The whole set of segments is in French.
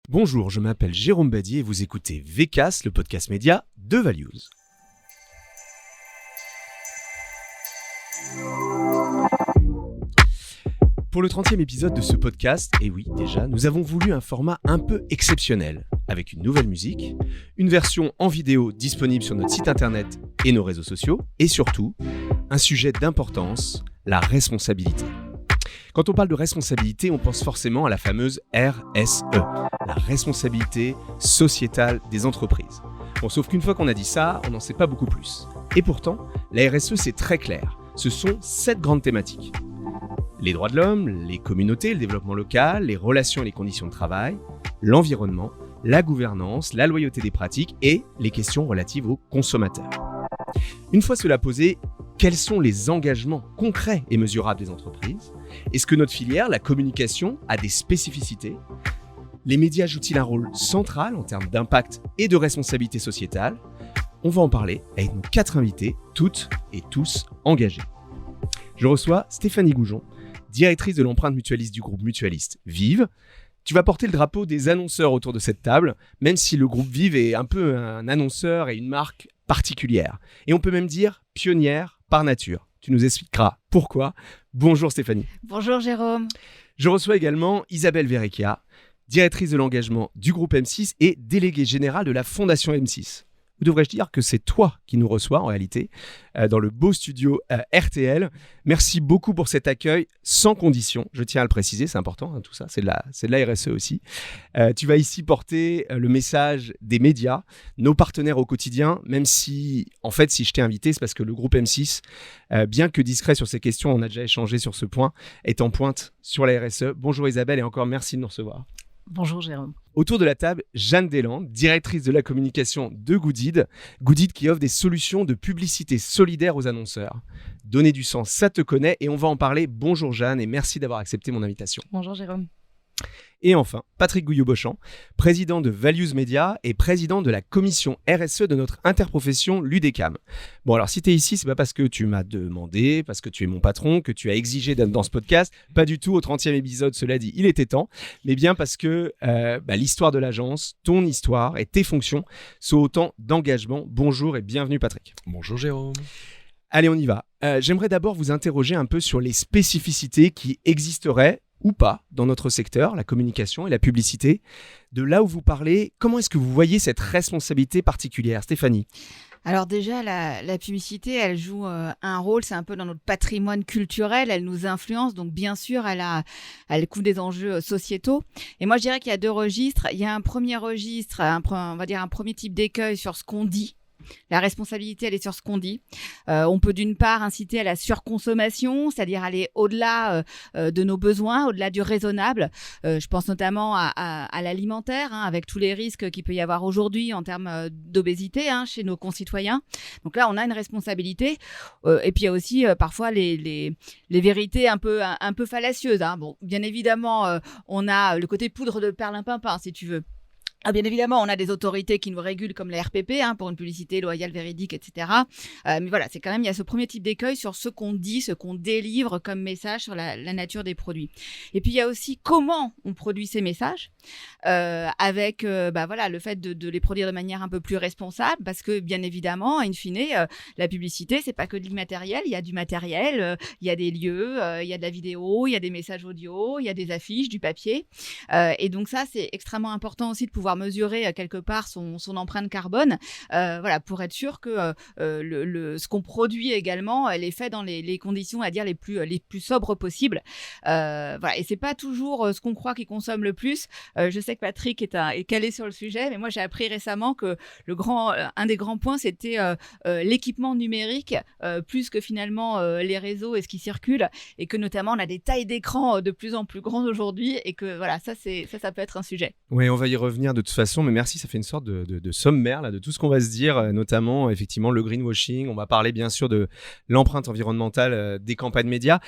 Bonjour, je m'appelle Jérôme Badier et vous écoutez VCAS, le podcast média de Values. Pour le 30e épisode de ce podcast, et oui déjà, nous avons voulu un format un peu exceptionnel, avec une nouvelle musique, une version en vidéo disponible sur notre site internet et nos réseaux sociaux, et surtout, un sujet d'importance, la responsabilité. Quand on parle de responsabilité, on pense forcément à la fameuse RSE, la responsabilité sociétale des entreprises. Bon, sauf qu'une fois qu'on a dit ça, on n'en sait pas beaucoup plus. Et pourtant, la RSE, c'est très clair. Ce sont 7 grandes thématiques. Les droits de l'homme, les communautés, le développement local, les relations et les conditions de travail, l'environnement, la gouvernance, la loyauté des pratiques et les questions relatives aux consommateurs. Une fois cela posé, quels sont les engagements concrets et mesurables des entreprises ? Est-ce que notre filière, la communication, a des spécificités ? Les médias jouent-ils un rôle central en termes d'impact et de responsabilité sociétale ? On va en parler avec nos 4 invités, toutes et tous engagés. Je reçois Stéphanie Goujon, directrice de l'empreinte mutualiste du groupe mutualiste Vive. Tu vas porter le drapeau des annonceurs autour de cette table, même si le groupe Vive est un peu un annonceur et une marque particulière. Et on peut même dire pionnière par nature. Tu nous expliqueras pourquoi. Bonjour Stéphanie. Bonjour Jérôme. Je reçois également Isabelle Verrecchia, directrice de l'engagement du groupe M6 et déléguée générale de la Fondation M6. Ou devrais-je dire que c'est toi qui nous reçois en réalité dans le beau studio RTL. Merci beaucoup pour cet accueil sans condition. Je tiens à le préciser, c'est important, tout ça, c'est de la RSE aussi. Tu vas ici porter le message des médias, nos partenaires au quotidien, même si, en fait, si je t'ai invité, c'est parce que le groupe M6, bien que discret sur ces questions, on a déjà échangé sur ce point, est en pointe sur la RSE. Bonjour Isabelle et encore merci de nous recevoir. Bonjour Jérôme. Autour de la table, Jeanne Deslandes, directrice de la communication de Goodid. Goodid qui offre des solutions de publicité solidaire aux annonceurs. Donner du sens, ça te connaît et on va en parler. Bonjour Jeanne et merci d'avoir accepté mon invitation. Bonjour Jérôme. Et enfin, Patrick Gouillot-Beauchamp, président de Values Media et président de la commission RSE de notre interprofession l'UDECAM. Bon, alors si tu es ici, c'est pas parce que tu m'as demandé, parce que tu es mon patron, que tu as exigé d'être dans ce podcast. Pas du tout, au 30e épisode, cela dit, il était temps. Mais bien parce que l'histoire de l'agence, ton histoire et tes fonctions sont autant d'engagement. Bonjour et bienvenue Patrick. Bonjour Jérôme. Allez, on y va. J'aimerais d'abord vous interroger un peu sur les spécificités qui existeraient ou pas dans notre secteur, la communication et la publicité. De là où vous parlez, comment est-ce que vous voyez cette responsabilité particulière, Stéphanie ? Alors déjà, la publicité, elle joue un rôle, c'est un peu dans notre patrimoine culturel, elle nous influence, donc bien sûr, elle couvre des enjeux sociétaux. Et moi, je dirais qu'il y a 2 registres. Il y a un premier registre, on va dire un premier type d'écueil sur ce qu'on dit. La responsabilité, elle est sur ce qu'on dit. On peut d'une part inciter à la surconsommation, c'est-à-dire aller au-delà de nos besoins, au-delà du raisonnable. Je pense notamment à l'alimentaire, avec tous les risques qu'il peut y avoir aujourd'hui en termes d'obésité chez nos concitoyens. Donc là, on a une responsabilité. Et puis il y a aussi parfois les vérités un peu fallacieuses. Bon, bien évidemment, on a le côté poudre de perlimpinpin, si tu veux. Bien évidemment, on a des autorités qui nous régulent comme la RPP pour une publicité loyale, véridique, etc. Mais voilà, c'est quand même, il y a ce premier type d'écueil sur ce qu'on dit, ce qu'on délivre comme message sur la nature des produits. Et puis, il y a aussi comment on produit ces messages avec le fait de les produire de manière un peu plus responsable parce que, bien évidemment, in fine, la publicité, c'est pas que de l'immatériel. Il y a du matériel, il y a des lieux, il y a de la vidéo, il y a des messages audio, il y a des affiches, du papier. Et donc ça, c'est extrêmement important aussi de pouvoir mesurer quelque part son empreinte carbone, pour être sûr que ce qu'on produit également, elle est fait dans les conditions, à dire les plus sobres possibles. Et c'est pas toujours ce qu'on croit qui consomme le plus. Je sais que Patrick est calé sur le sujet, mais moi j'ai appris récemment que un des grands points, c'était l'équipement numérique, plus que finalement les réseaux et ce qui circule, et que notamment on a des tailles d'écran de plus en plus grandes aujourd'hui, et que voilà, ça peut être un sujet. Oui, on va y revenir de toute façon, mais merci, ça fait une sorte de sommaire là, de tout ce qu'on va se dire, notamment effectivement le greenwashing. On va parler bien sûr de l'empreinte environnementale des campagnes médias.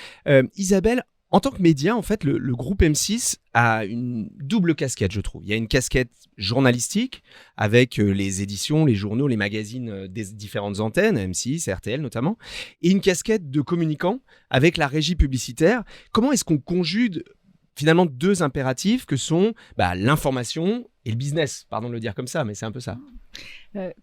Isabelle, en tant que média, en fait, le groupe M6 a une double casquette, je trouve. Il y a une casquette journalistique avec les éditions, les journaux, les magazines des différentes antennes, M6, RTL notamment, et une casquette de communicant avec la régie publicitaire. Comment est-ce qu'on conjugue finalement 2 impératifs que sont l'information et le business. Pardon de le dire comme ça, mais c'est un peu ça.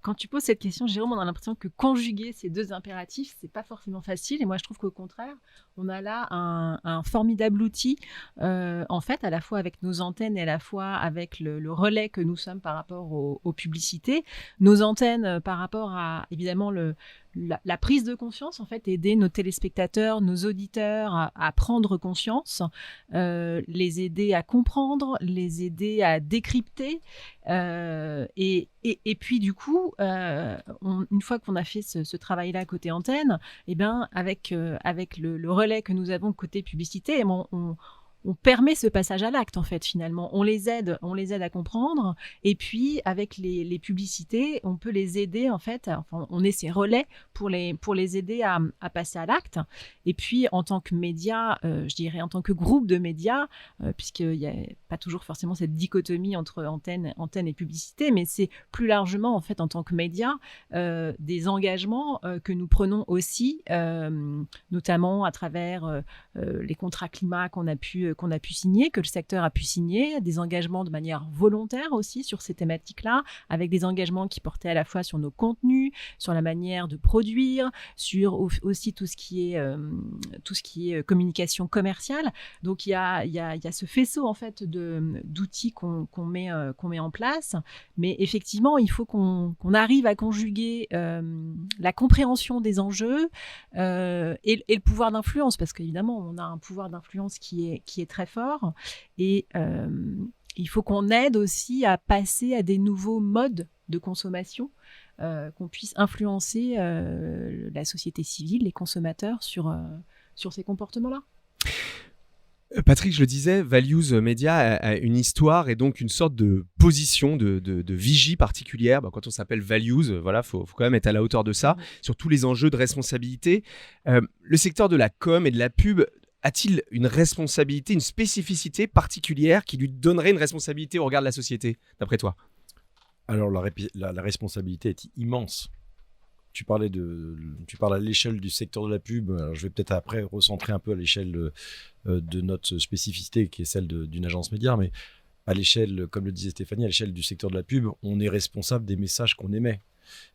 Quand tu poses cette question, Jérôme, on a l'impression que conjuguer ces 2 impératifs, c'est pas forcément facile. Et moi, je trouve qu'au contraire, on a là un formidable outil, en fait, à la fois avec nos antennes et à la fois avec le relais que nous sommes par rapport aux publicités. Nos antennes par rapport à, évidemment, la prise de conscience, en fait, aider nos téléspectateurs, nos auditeurs à prendre conscience, les aider à comprendre, les aider à décrypter. Et puis du coup, une fois qu'on a fait ce travail-là côté antenne, eh ben, avec le relais que nous avons côté publicité, on permet ce passage à l'acte, en fait, finalement. On les aide à comprendre. Et puis, avec les publicités, on peut les aider, en fait. Enfin, on est ces relais pour les aider à passer à l'acte. Et puis, en tant que média, je dirais en tant que groupe de médias, puisqu'il n'y a pas toujours forcément cette dichotomie entre antenne et publicité, mais c'est plus largement, en fait, en tant que média, des engagements que nous prenons aussi, notamment à travers les contrats climat qu'on a pu signer, que le secteur a pu signer, des engagements de manière volontaire aussi sur ces thématiques-là, avec des engagements qui portaient à la fois sur nos contenus, sur la manière de produire, sur aussi tout ce qui est communication commerciale. Donc il y a ce faisceau, en fait, d'outils qu'on met en place, mais effectivement il faut qu'on arrive à conjuguer la compréhension des enjeux et le pouvoir d'influence, parce qu'évidemment on a un pouvoir d'influence qui est très fort, et il faut qu'on aide aussi à passer à des nouveaux modes de consommation, qu'on puisse influencer la société civile, les consommateurs sur ces comportements-là. Patrick, je le disais, Values Media a une histoire et donc une sorte de position de vigie particulière. Quand on s'appelle Values, voilà, faut quand même être à la hauteur de ça, sur tous les enjeux de responsabilité. Le secteur de la com et de la pub a-t-il une responsabilité, une spécificité particulière qui lui donnerait une responsabilité au regard de la société, d'après toi ? Alors, la responsabilité est immense. Tu parles à l'échelle du secteur de la pub. Alors, je vais peut-être après recentrer un peu à l'échelle de notre spécificité, qui est celle d'une agence média, mais à l'échelle, comme le disait Stéphanie, à l'échelle du secteur de la pub, on est responsable des messages qu'on émet.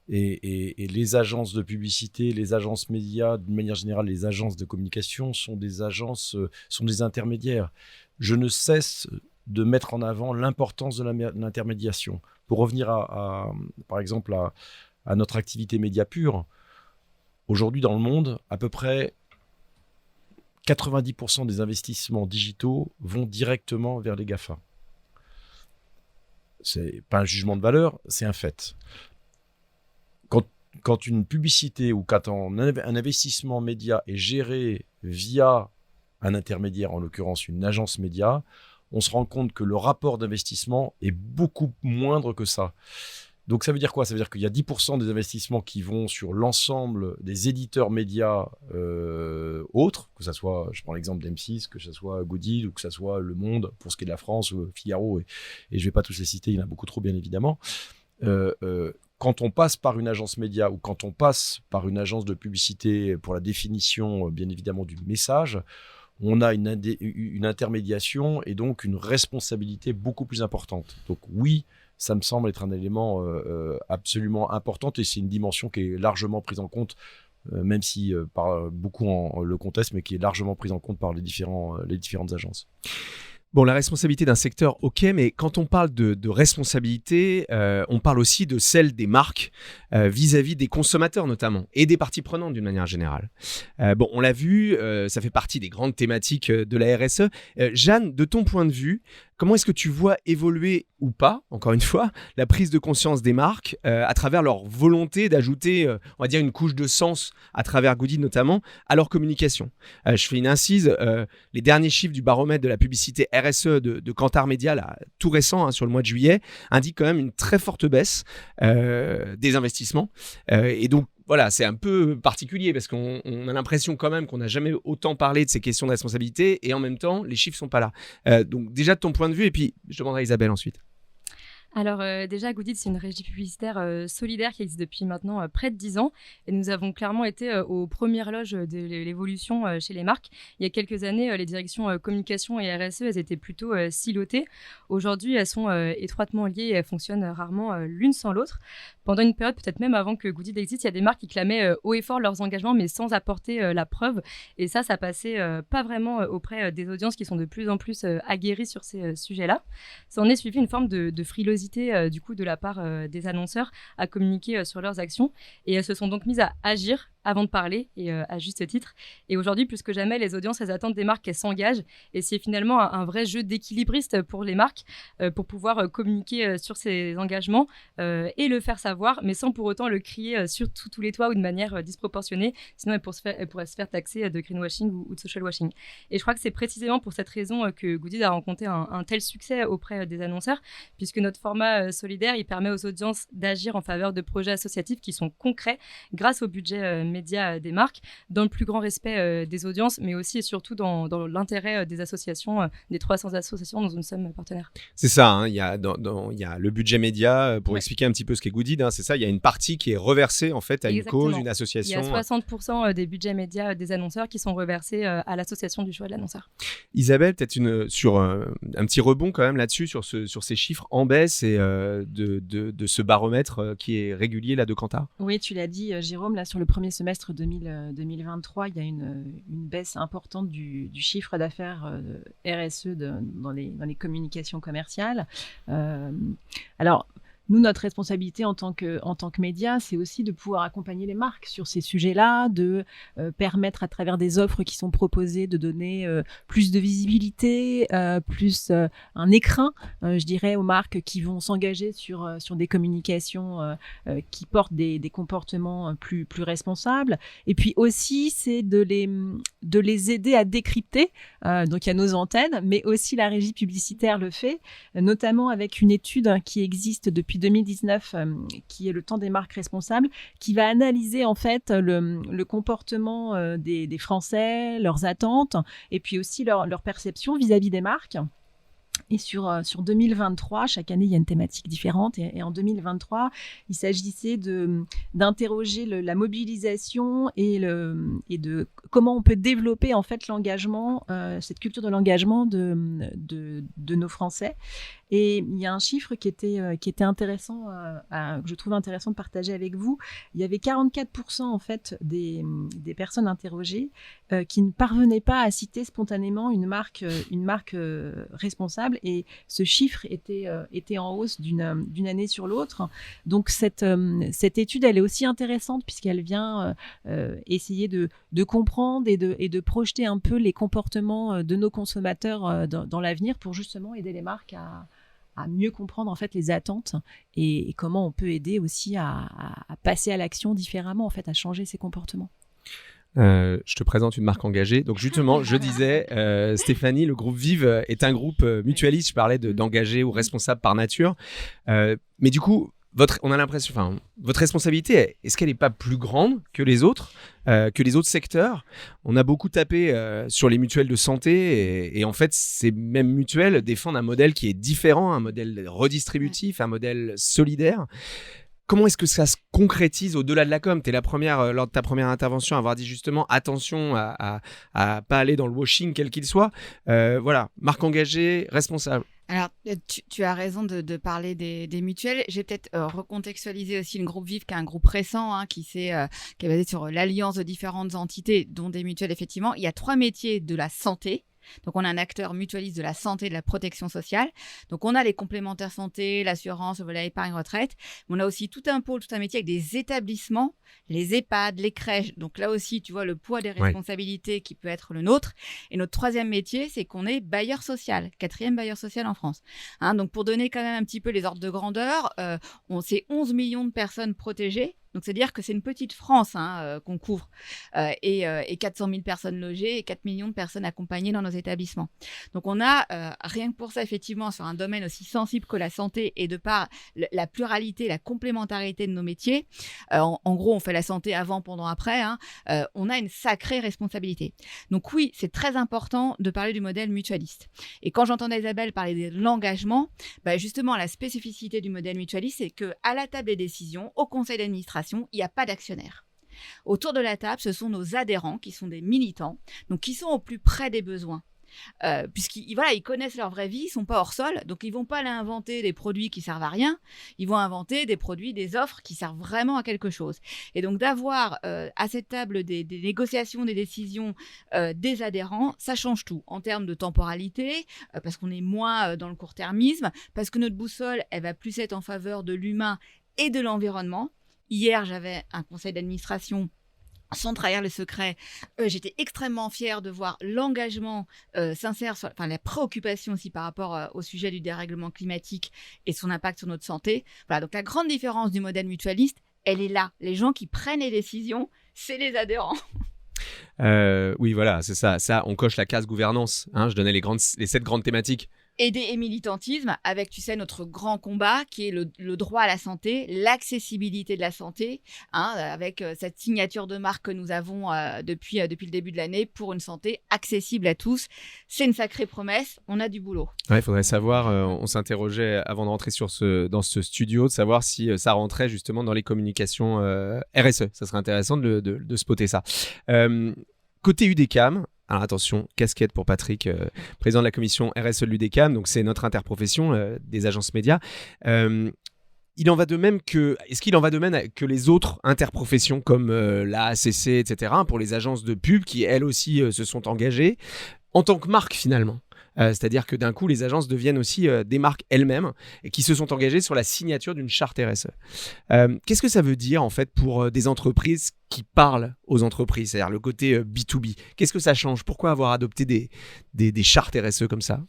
Et les agences de publicité, les agences médias, d'une manière générale, les agences de communication sont des intermédiaires. Je ne cesse de mettre en avant l'importance de l'intermédiation. Pour revenir par exemple à notre activité média pure, aujourd'hui dans le monde, à peu près 90% des investissements digitaux vont directement vers les GAFA. C'est pas un jugement de valeur, c'est un fait. Quand une publicité ou quand un investissement média est géré via un intermédiaire, en l'occurrence une agence média, on se rend compte que le rapport d'investissement est beaucoup moindre que ça. Donc ça veut dire quoi ? Ça veut dire qu'il y a 10% des investissements qui vont sur l'ensemble des éditeurs médias autres, que ce soit, je prends l'exemple d'M6, que ce soit Goodil ou que ce soit Le Monde, pour ce qui est de la France, ou Figaro, et je ne vais pas tous les citer, il y en a beaucoup trop bien évidemment. Quand on passe par une agence média ou quand on passe par une agence de publicité pour la définition, bien évidemment, du message, on a une intermédiation et donc une responsabilité beaucoup plus importante. Donc oui, ça me semble être un élément absolument important et c'est une dimension qui est largement prise en compte, même si beaucoup le contestent, mais qui est largement prise en compte par les différentes agences. Bon, la responsabilité d'un secteur, ok, mais quand on parle de responsabilité, on parle aussi de celle des marques vis-à-vis des consommateurs notamment, et des parties prenantes d'une manière générale. On l'a vu, ça fait partie des grandes thématiques de la RSE. Jeanne, de ton point de vue, comment est-ce que tu vois évoluer ou pas, encore une fois, la prise de conscience des marques à travers leur volonté d'ajouter, on va dire, une couche de sens à travers Goodil notamment, à leur communication. Je fais une incise, les derniers chiffres du baromètre de la publicité RSE de Kantar Media, là, tout récent, sur le mois de juillet, indiquent quand même une très forte baisse des investissements. Et donc, voilà, c'est un peu particulier parce qu'on a l'impression quand même qu'on n'a jamais autant parlé de ces questions de responsabilité et en même temps, les chiffres ne sont pas là. Donc déjà de ton point de vue, et puis je demanderai à Isabelle ensuite. Alors déjà, Goodit, c'est une régie publicitaire solidaire qui existe depuis maintenant près de 10 ans. Et nous avons clairement été aux premières loges de l'évolution chez les marques. Il y a quelques années, les directions communication et RSE, elles étaient plutôt silotées. Aujourd'hui, elles sont étroitement liées et elles fonctionnent rarement l'une sans l'autre. Pendant une période, peut-être même avant que Goodit existe, il y a des marques qui clamaient haut et fort leurs engagements, mais sans apporter la preuve. Et ça passait pas vraiment auprès des audiences qui sont de plus en plus aguerries sur ces sujets-là. Ça en est suivi une forme de frilosité du coup de la part des annonceurs à communiquer sur leurs actions, et elles se sont donc mises à agir avant de parler, et à juste titre. Et aujourd'hui, plus que jamais, les audiences, elles attendent des marques qu'elles s'engagent, et c'est finalement un vrai jeu d'équilibriste pour les marques pour pouvoir communiquer sur ces engagements et le faire savoir, mais sans pour autant le crier sur tous les toits ou de manière disproportionnée, sinon elles pourraient se faire taxer de greenwashing ou de social washing. Et je crois que c'est précisément pour cette raison que Goodit a rencontré un tel succès auprès des annonceurs, puisque notre format solidaire, il permet aux audiences d'agir en faveur de projets associatifs qui sont concrets grâce au budget média des marques, dans le plus grand respect des audiences, mais aussi et surtout dans l'intérêt des associations, des 300 associations dont nous sommes partenaires. C'est ça, hein, il y a le budget média, pour expliquer un petit peu ce qu'est Goodit, hein, c'est ça, il y a une partie qui est reversée en fait à Exactement. une cause, une association. Il y a 60% des budgets médias des annonceurs qui sont reversés à l'association du choix de l'annonceur. Isabelle, peut-être sur un petit rebond quand même là-dessus, sur ces chiffres en baisse et de ce baromètre qui est régulier là de Kantar. Oui, tu l'as dit, Jérôme, là sur le premier semestre 2023, il y a une baisse importante du chiffre d'affaires RSE dans les communications commerciales. Alors, nous, notre responsabilité en tant que média, c'est aussi de pouvoir accompagner les marques sur ces sujets-là, de permettre à travers des offres qui sont proposées de donner plus de visibilité, plus un écrin, je dirais, aux marques qui vont s'engager sur des communications qui portent des comportements plus responsables. Et puis aussi, c'est de les aider à décrypter. Donc, il y a nos antennes, mais aussi la régie publicitaire le fait, notamment avec une étude qui existe depuis 2019, qui est le temps des marques responsables, qui va analyser en fait le comportement des Français, leurs attentes, et puis aussi leur perception vis-à-vis des marques. Et sur 2023, chaque année, il y a une thématique différente. Et en 2023, il s'agissait d'interroger la mobilisation et de comment on peut développer en fait l'engagement, cette culture de l'engagement de nos Français. Et il y a un chiffre qui était intéressant, que je trouve intéressant de partager avec vous. Il y avait 44% en fait des personnes interrogées qui ne parvenaient pas à citer spontanément une marque responsable. Et ce chiffre était en hausse d'une année sur l'autre. Donc cette étude, elle est aussi intéressante puisqu'elle vient essayer de comprendre et de projeter un peu les comportements de nos consommateurs dans l'avenir pour justement aider les marques à mieux comprendre en fait les attentes et comment on peut aider aussi à passer à l'action différemment, en fait, à changer ses comportements. Je te présente une marque engagée. Donc justement, je disais, Stéphanie, le groupe Vive est un groupe mutualiste. Je parlais d'engagés ou responsables par nature. Mais du coup, on a l'impression, votre responsabilité, est-ce qu'elle n'est pas plus grande que les autres secteurs? On a beaucoup tapé sur les mutuelles de santé et en fait, ces mêmes mutuelles défendent un modèle qui est différent, un modèle redistributif, un modèle solidaire. Comment est-ce que ça se concrétise au-delà de la com? Tu es la première, lors de ta première intervention, à avoir dit justement attention à pas aller dans le washing quel qu'il soit. Voilà, marque engagée, responsable. Alors, tu as raison de parler des mutuelles. J'ai peut-être recontextualisé aussi le groupe Vive, qui est un groupe récent, qui est basé sur l'alliance de différentes entités, dont des mutuelles, effectivement. Il y a 3 métiers de la santé. Donc, on a un acteur mutualiste de la santé et de la protection sociale. Donc, on a les complémentaires santé, l'assurance, le volet épargne retraite. Mais on a aussi tout un pôle, tout un métier avec des établissements, les EHPAD, les crèches. Donc, là aussi, tu vois le poids des responsabilités qui peut être le nôtre. Et notre 3e métier, c'est qu'on est bailleur social, 4e bailleur social en France. Donc, pour donner quand même un petit peu les ordres de grandeur, c'est 11 millions de personnes protégées. Donc, c'est-à-dire que c'est une petite France qu'on couvre et 400 000 personnes logées et 4 millions de personnes accompagnées dans nos établissements. Donc, on a, rien que pour ça, effectivement, sur un domaine aussi sensible que la santé et de par la pluralité, la complémentarité de nos métiers, en gros, on fait la santé avant, pendant, après, on a une sacrée responsabilité. Donc oui, c'est très important de parler du modèle mutualiste. Et quand j'entendais Isabelle parler de l'engagement, justement, la spécificité du modèle mutualiste, c'est qu'à la table des décisions, au conseil d'administration, il n'y a pas d'actionnaire. Autour de la table, ce sont nos adhérents qui sont des militants, donc qui sont au plus près des besoins. Puisqu'ils connaissent leur vraie vie, ils ne sont pas hors sol, donc ils ne vont pas aller inventer des produits qui servent à rien, ils vont inventer des produits, des offres qui servent vraiment à quelque chose. Et donc d'avoir à cette table des négociations, des décisions des adhérents, ça change tout en termes de temporalité, parce qu'on est moins dans le court-termisme, parce que notre boussole, elle va plus être en faveur de l'humain et de l'environnement. Hier, j'avais un conseil d'administration. Sans trahir le secret, j'étais extrêmement fière de voir l'engagement sincère, la préoccupation aussi par rapport au sujet du dérèglement climatique et son impact sur notre santé. Voilà, donc la grande différence du modèle mutualiste, elle est là. Les gens qui prennent les décisions, c'est les adhérents. Oui, voilà, c'est ça. Ça, on coche la case gouvernance. Je donnais les 7 grandes thématiques. Aider et militantisme avec, notre grand combat qui est le droit à la santé, l'accessibilité de la santé, avec cette signature de marque que nous avons depuis le début de l'année pour une santé accessible à tous. C'est une sacrée promesse, on a du boulot. Ouais, il faudrait savoir, on s'interrogeait avant de rentrer dans ce studio, de savoir si ça rentrait justement dans les communications RSE. Ça serait intéressant de spotter ça. Côté UDECAM, alors attention, casquette pour Patrick, président de la commission RSE de l'UDECAM, donc c'est notre interprofession des agences médias. Est-ce qu'il en va de même que les autres interprofessions comme la ACC, etc., pour les agences de pub qui, elles aussi, se sont engagées en tant que marque finalement? C'est-à-dire que d'un coup, les agences deviennent aussi des marques elles-mêmes et qui se sont engagées sur la signature d'une charte RSE. Qu'est-ce que ça veut dire en fait pour des entreprises qui parlent aux entreprises, c'est-à-dire le côté B2B? Qu'est-ce que ça change? Pourquoi avoir adopté des chartes RSE comme ça?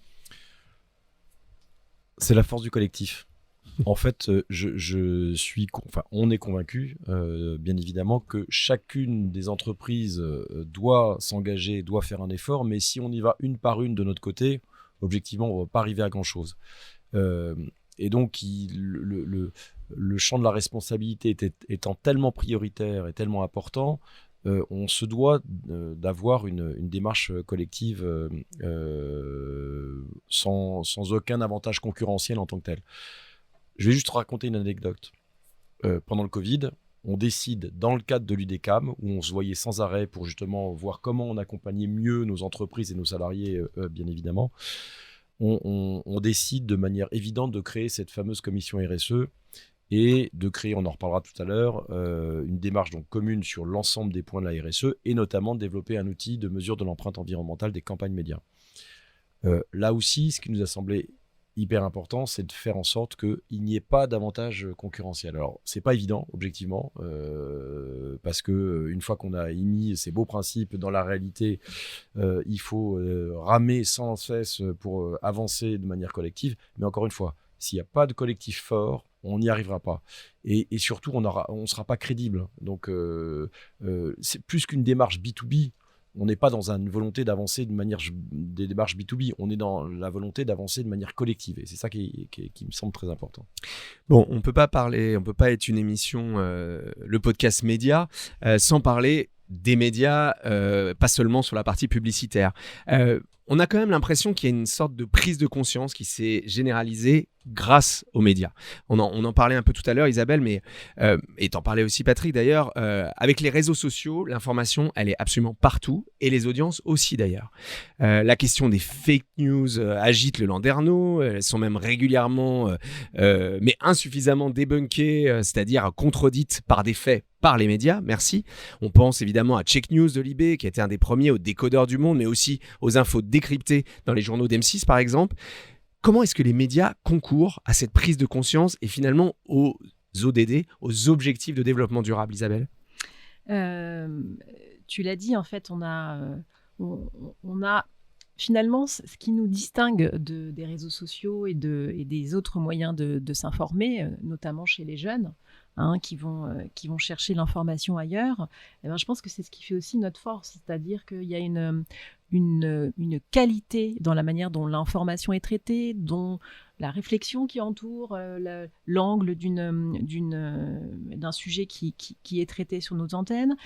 C'est la force du collectif. En fait, on est convaincu, bien évidemment, que chacune des entreprises doit s'engager, doit faire un effort, mais si on y va une par une de notre côté, objectivement, on ne va pas arriver à grand-chose. Et donc, le champ de la responsabilité étant tellement prioritaire et tellement important, on se doit d'avoir une démarche collective sans aucun avantage concurrentiel en tant que tel. Je vais juste raconter une anecdote. Pendant le Covid, on décide, dans le cadre de l'UDECAM, où on se voyait sans arrêt pour justement voir comment on accompagnait mieux nos entreprises et nos salariés, bien évidemment, on décide de manière évidente de créer cette fameuse commission RSE et de créer, on en reparlera tout à l'heure, une démarche donc commune sur l'ensemble des points de la RSE et notamment de développer un outil de mesure de l'empreinte environnementale des campagnes médias. Là aussi, ce qui nous a semblé hyper important, c'est de faire en sorte qu'il n'y ait pas d'avantage concurrentiel. Alors, c'est pas évident, objectivement, parce que une fois qu'on a émis ces beaux principes dans la réalité, il faut ramer sans cesse pour avancer de manière collective. Mais encore une fois, s'il n'y a pas de collectif fort, on n'y arrivera pas. Et surtout, on ne sera pas crédible. Donc, c'est plus qu'une démarche B2B. On n'est pas dans une volonté d'avancer des démarches B2B, on est dans la volonté d'avancer de manière collective. Et c'est ça qui me semble très important. Bon, on peut pas être une émission, le podcast média, sans parler des médias, pas seulement sur la partie publicitaire. On a quand même l'impression qu'il y a une sorte de prise de conscience qui s'est généralisée grâce aux médias. On en parlait un peu tout à l'heure, Isabelle, mais et t'en parlais aussi, Patrick, d'ailleurs. Avec les réseaux sociaux, l'information, elle est absolument partout, et les audiences aussi, d'ailleurs. La question des fake news agite le landerneau. Elles sont même régulièrement, mais insuffisamment débunkées, c'est-à-dire contredites par des faits par les médias, merci. On pense évidemment à Check News de Libé, qui a été un des premiers aux décodeurs du monde, mais aussi aux infos décryptées dans les journaux d'M6, par exemple. Comment est-ce que les médias concourent à cette prise de conscience et finalement aux ODD, aux objectifs de développement durable, Isabelle? Tu l'as dit, en fait, on a finalement ce qui nous distingue des réseaux sociaux et des autres moyens de s'informer, notamment chez les jeunes, qui vont chercher l'information ailleurs. Et je pense que c'est ce qui fait aussi notre force, c'est-à-dire qu'il y a une qualité dans la manière dont l'information est traitée, dont la réflexion qui entoure l'angle d'un sujet qui est traité sur nos antennes.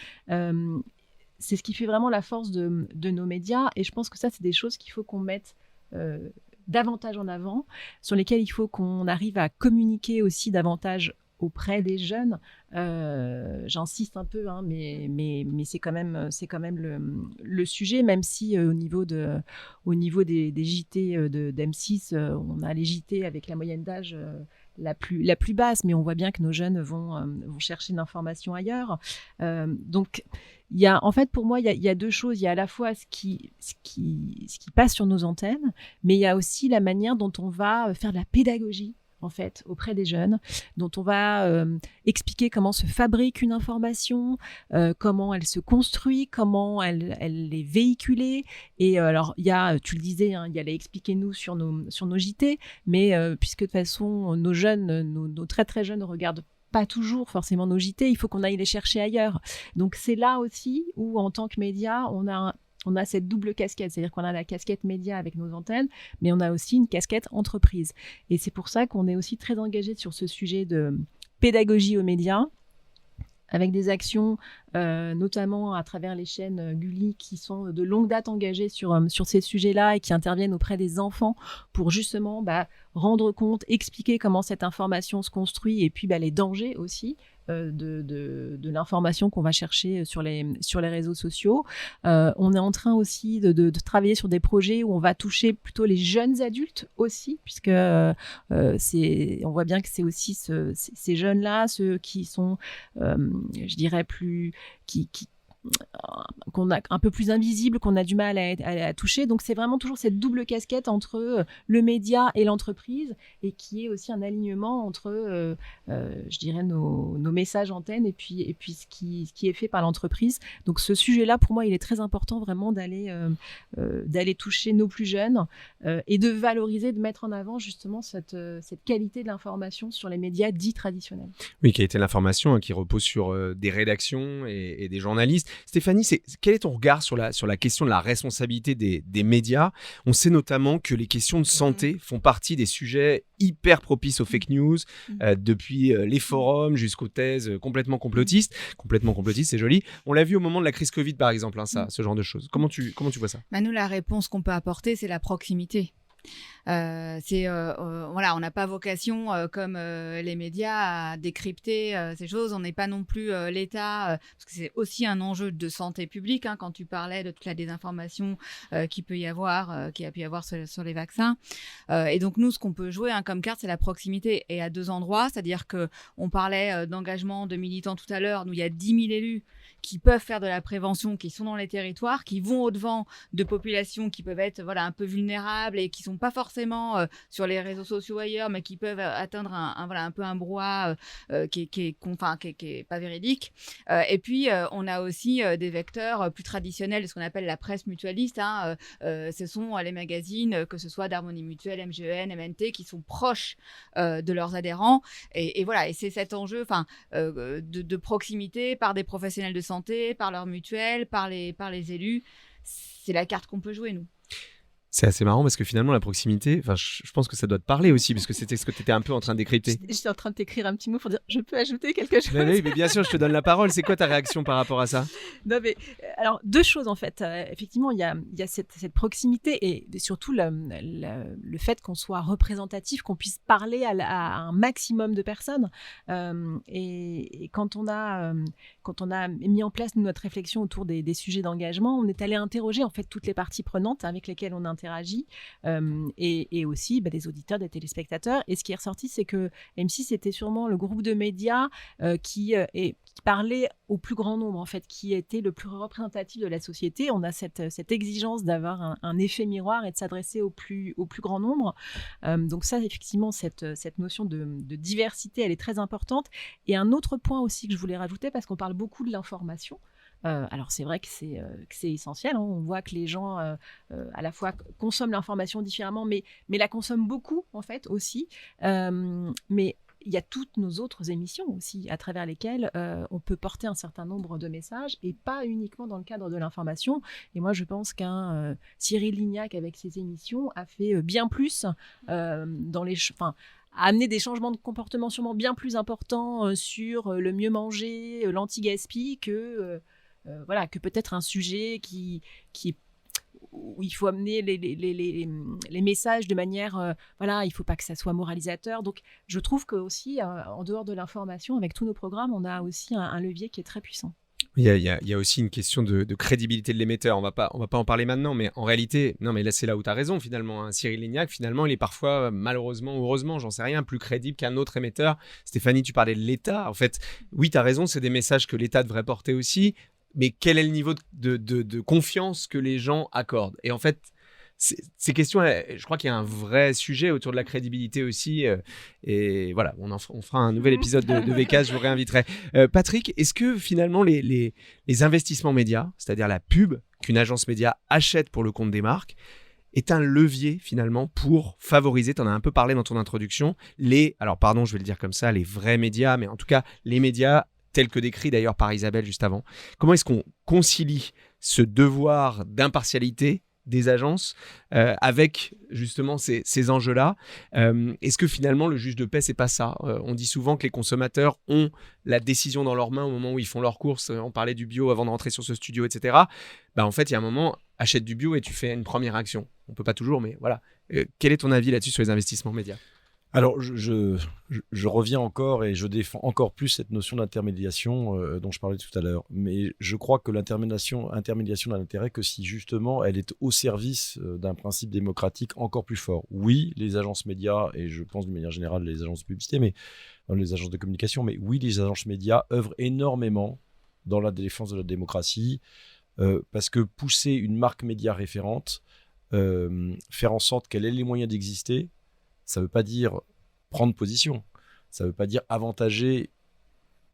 C'est ce qui fait vraiment la force de nos médias, et je pense que ça, c'est des choses qu'il faut qu'on mette davantage en avant, sur lesquelles il faut qu'on arrive à communiquer aussi davantage auprès des jeunes. J'insiste un peu, mais c'est quand même le sujet, même si au niveau des JT d'M6, on a les JT avec la moyenne d'âge la plus basse, mais on voit bien que nos jeunes vont chercher l'information ailleurs. Donc, pour moi, il y a deux choses. Il y a à la fois ce qui passe sur nos antennes, mais il y a aussi la manière dont on va faire de la pédagogie, en fait, auprès des jeunes, dont on va expliquer comment se fabrique une information, comment elle se construit, comment elle est véhiculée. Et alors, tu le disais, il y a les expliquez-nous sur nos JT, mais puisque de toute façon, nos jeunes, nos très très jeunes ne regardent pas toujours forcément nos JT, il faut qu'on aille les chercher ailleurs. Donc c'est là aussi où, en tant que média, on a cette double casquette, c'est-à-dire qu'on a la casquette média avec nos antennes, mais on a aussi une casquette entreprise. Et c'est pour ça qu'on est aussi très engagé sur ce sujet de pédagogie aux médias, avec des actions, notamment à travers les chaînes Gulli, qui sont de longue date engagées sur ces sujets-là et qui interviennent auprès des enfants pour justement rendre compte, expliquer comment cette information se construit, et puis les dangers aussi de l'information qu'on va chercher sur les réseaux sociaux. On est en train aussi de travailler sur des projets où on va toucher plutôt les jeunes adultes aussi, puisque on voit bien que c'est aussi ces jeunes-là, ceux qui sont, je dirais, qu'on a un peu plus invisible, qu'on a du mal à toucher. Donc c'est vraiment toujours cette double casquette entre le média et l'entreprise, et qui est aussi un alignement entre je dirais nos messages antennes et puis ce qui est fait par l'entreprise. Donc ce sujet-là, pour moi, il est très important vraiment d'aller toucher nos plus jeunes et de valoriser, de mettre en avant justement cette qualité de l'information sur les médias dits traditionnels. Oui, qualité de l'information qui repose sur des rédactions et des journalistes. Stéphanie, quel est ton regard sur la question de la responsabilité des médias ? On sait notamment que les questions de santé font partie des sujets hyper propices aux fake news, depuis les forums jusqu'aux thèses complètement complotistes. Complètement complotistes, c'est joli. On l'a vu au moment de la crise Covid, par exemple, ce genre de choses. Comment tu vois ça ? Nous, la réponse qu'on peut apporter, c'est la proximité. On n'a pas vocation comme les médias à décrypter ces choses. On n'est pas non plus l'État, parce que c'est aussi un enjeu de santé publique, quand tu parlais de toute la désinformation qu'il a pu y avoir sur les vaccins. Et donc nous, ce qu'on peut jouer comme carte, c'est la proximité, et à deux endroits, c'est-à-dire que on parlait d'engagement de militants tout à l'heure. Nous, il y a 10 000 élus qui peuvent faire de la prévention, qui sont dans les territoires, qui vont au-devant de populations qui peuvent être un peu vulnérables et qui ne sont pas forcément sur les réseaux sociaux ailleurs, mais qui peuvent atteindre un peu un brouhaha qui est pas véridique. Et puis, on a aussi des vecteurs plus traditionnels de ce qu'on appelle la presse mutualiste. Ce sont les magazines, que ce soit d'Harmonie Mutuelle, MGN, MNT, qui sont proches de leurs adhérents. Et voilà, et c'est cet enjeu de proximité par des professionnels de santé, par leurs mutuelles, par les élus. C'est la carte qu'on peut jouer, nous. C'est assez marrant parce que finalement, la proximité, je pense que ça doit te parler aussi, parce que c'était ce que tu étais un peu en train de décrypter. J'étais en train de t'écrire un petit mot pour dire je peux ajouter quelque chose. Mais bien sûr, je te donne la parole. C'est quoi ta réaction par rapport à ça ? Non, mais alors, deux choses en fait. Effectivement, il y a cette proximité et surtout le fait qu'on soit représentatif, qu'on puisse parler à un maximum de personnes. Et quand on a mis en place notre réflexion autour des sujets d'engagement, on est allé interroger en fait toutes les parties prenantes avec lesquelles on interagit, et aussi des auditeurs, des téléspectateurs. Et ce qui est ressorti, c'est que M6 était sûrement le groupe de médias qui parlait au plus grand nombre, en fait, qui était le plus représentatif de la société. On a cette exigence d'avoir un effet miroir et de s'adresser au plus grand nombre. Donc ça, effectivement, cette notion de diversité, elle est très importante. Et un autre point aussi que je voulais rajouter, parce qu'on parle beaucoup de l'information. Alors c'est vrai que c'est essentiel, on voit que les gens à la fois consomment l'information différemment, mais la consomment beaucoup en fait aussi. Mais il y a toutes nos autres émissions aussi, à travers lesquelles on peut porter un certain nombre de messages, et pas uniquement dans le cadre de l'information. Et moi, je pense qu'un Cyril Lignac, avec ses émissions, a fait bien plus dans les... a amené des changements de comportement sûrement bien plus importants sur le mieux manger, l'anti-gaspi, que peut-être un sujet qui est où il faut amener les messages de manière, il ne faut pas que ça soit moralisateur. Donc, je trouve qu'aussi, en dehors de l'information, avec tous nos programmes, on a aussi un levier qui est très puissant. Il y a aussi une question de crédibilité de l'émetteur. On va pas en parler maintenant, mais en réalité, non, mais là, c'est là où tu as raison, finalement. Hein. Cyril Lignac, finalement, il est parfois, malheureusement ou heureusement, j'en sais rien, plus crédible qu'un autre émetteur. Stéphanie, tu parlais de l'État. En fait, oui, tu as raison, c'est des messages que l'État devrait porter aussi. Mais quel est le niveau de confiance que les gens accordent? Et en fait, ces questions, je crois qu'il y a un vrai sujet autour de la crédibilité aussi. Et voilà, on fera un nouvel épisode de VCAS, je vous réinviterai. Patrick, est-ce que finalement les investissements médias, c'est-à-dire la pub qu'une agence média achète pour le compte des marques, est un levier finalement pour favoriser, tu en as un peu parlé dans ton introduction, alors pardon, je vais le dire comme ça, les vrais médias, mais en tout cas les médias tel que décrit d'ailleurs par Isabelle juste avant. Comment est-ce qu'on concilie ce devoir d'impartialité des agences avec justement ces enjeux-là? Est-ce que finalement le juge de paix, c'est pas ça? On dit souvent que les consommateurs ont la décision dans leurs mains au moment où ils font leurs courses. On parlait du bio avant de rentrer sur ce studio, etc. En fait, il y a un moment, achète du bio et tu fais une première action. On peut pas toujours, mais voilà. Quel est ton avis là-dessus sur les investissements médias? Alors, je reviens encore et je défends encore plus cette notion d'intermédiation dont je parlais tout à l'heure. Mais je crois que l'intermédiation n'a d'intérêt que si justement elle est au service d'un principe démocratique encore plus fort. Oui, les agences médias, et je pense d'une manière générale les agences de publicité, mais les agences de communication, mais oui, les agences médias œuvrent énormément dans la défense de la démocratie parce que pousser une marque média référente, faire en sorte qu'elle ait les moyens d'exister, ça ne veut pas dire prendre position, ça ne veut pas dire avantager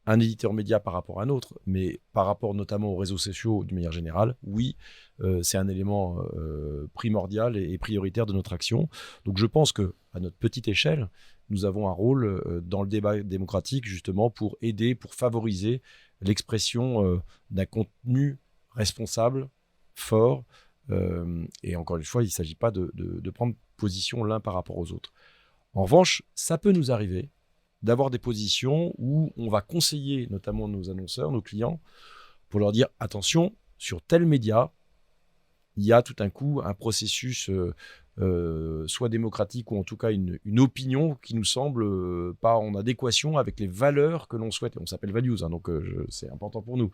un éditeur média par rapport à un autre, mais par rapport notamment aux réseaux sociaux de manière générale, oui, c'est un élément primordial et prioritaire de notre action. Donc je pense qu'à notre petite échelle, nous avons un rôle dans le débat démocratique justement pour aider, pour favoriser l'expression d'un contenu responsable, fort, et encore une fois, il ne s'agit pas de prendre position l'un par rapport aux autres. En revanche, ça peut nous arriver d'avoir des positions où on va conseiller notamment nos annonceurs, nos clients, pour leur dire attention, sur tel média, il y a tout d'un coup un processus soit démocratique ou en tout cas une opinion qui nous semble pas en adéquation avec les valeurs que l'on souhaite. Et on s'appelle values, hein, donc c'est important pour nous,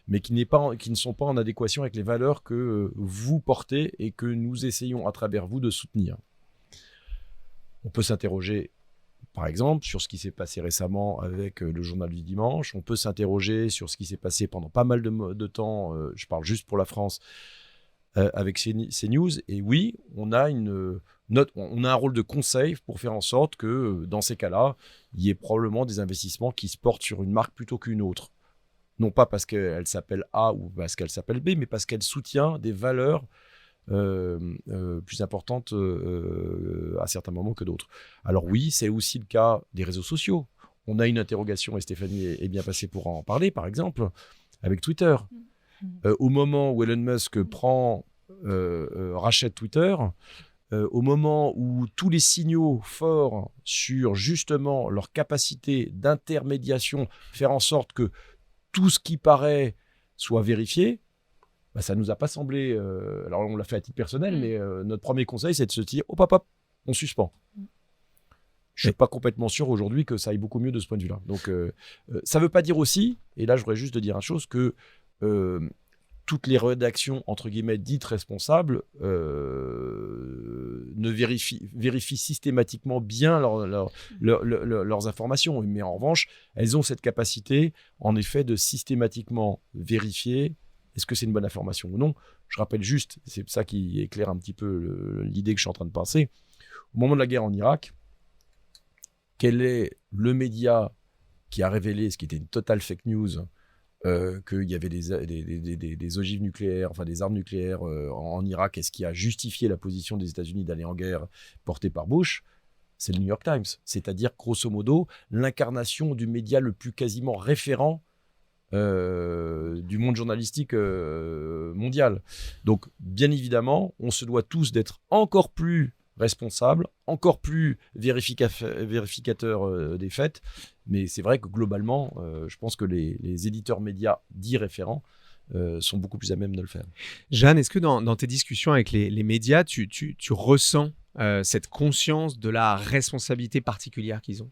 mais qui ne sont pas en adéquation avec les valeurs que vous portez et que nous essayons à travers vous de soutenir. On peut s'interroger, par exemple, sur ce qui s'est passé récemment avec le journal du dimanche. On peut s'interroger sur ce qui s'est passé pendant pas mal de temps, je parle juste pour la France, avec CNews. Et oui, on a un rôle de conseil pour faire en sorte que, dans ces cas-là, il y ait probablement des investissements qui se portent sur une marque plutôt qu'une autre. Non pas parce qu'elle s'appelle A ou parce qu'elle s'appelle B, mais parce qu'elle soutient des valeurs plus importantes à certains moments que d'autres. Alors oui, c'est aussi le cas des réseaux sociaux. On a une interrogation, et Stéphanie est bien passée pour en parler, par exemple, avec Twitter. Au moment où Elon Musk rachète Twitter, au moment où tous les signaux forts sur justement leur capacité d'intermédiation, faire en sorte que tout ce qui paraît soit vérifié, ça ne nous a pas semblé... alors on l'a fait à titre personnel, mais notre premier conseil, c'est de se dire, hop, on suspend. Je ne suis pas complètement sûr aujourd'hui que ça aille beaucoup mieux de ce point de vue-là. Donc ça ne veut pas dire aussi, et là je voudrais juste de dire une chose, que toutes les rédactions, entre guillemets, dites responsables, ne vérifient systématiquement bien leurs informations. Mais en revanche, elles ont cette capacité, en effet, de systématiquement vérifier est-ce que c'est une bonne information ou non. Je rappelle juste, c'est ça qui éclaire un petit peu l'idée que je suis en train de penser. Au moment de la guerre en Irak, quel est le média qui a révélé ce qui était une totale fake news, qu'il y avait des ogives nucléaires, enfin des armes nucléaires en Irak, et ce qui a justifié la position des États-Unis d'aller en guerre portée par Bush? c'est le New York Times. C'est-à-dire, grosso modo, l'incarnation du média le plus quasiment référent du monde journalistique mondial. Donc, bien évidemment, on se doit tous d'être encore plus responsables, encore plus vérificateurs des faits. Mais c'est vrai que globalement, je pense que les éditeurs médias dits référents sont beaucoup plus à même de le faire. Jeanne, est-ce que dans tes discussions avec les médias, tu ressens cette conscience de la responsabilité particulière qu'ils ont ?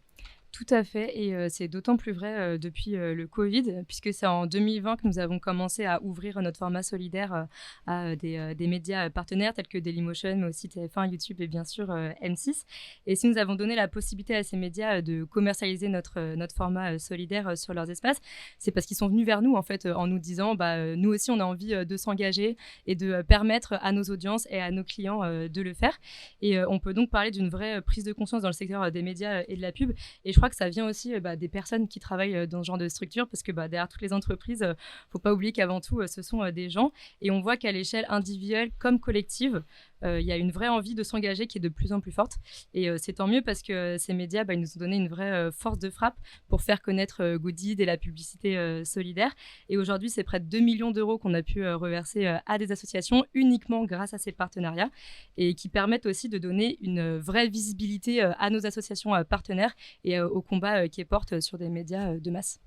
Tout à fait, et c'est d'autant plus vrai depuis le Covid, puisque c'est en 2020 que nous avons commencé à ouvrir notre format solidaire à des médias partenaires tels que Dailymotion, mais aussi TF1, YouTube et bien sûr M6. Et si nous avons donné la possibilité à ces médias de commercialiser notre format solidaire sur leurs espaces, c'est parce qu'ils sont venus vers nous en fait en nous disant nous aussi on a envie de s'engager et de permettre à nos audiences et à nos clients de le faire. Et on peut donc parler d'une vraie prise de conscience dans le secteur des médias et de la pub. Et je crois que ça vient aussi des personnes qui travaillent dans ce genre de structure, parce que derrière toutes les entreprises, faut pas oublier qu'avant tout, ce sont des gens. Et on voit qu'à l'échelle individuelle comme collective, il y a une vraie envie de s'engager qui est de plus en plus forte. Et c'est tant mieux parce que ces médias, ils nous ont donné une vraie force de frappe pour faire connaître Goodid et la publicité solidaire. Et aujourd'hui, c'est près de 2 millions d'euros qu'on a pu reverser à des associations uniquement grâce à ces partenariats et qui permettent aussi de donner une vraie visibilité à nos associations partenaires et au combat qui portent sur des médias de masse.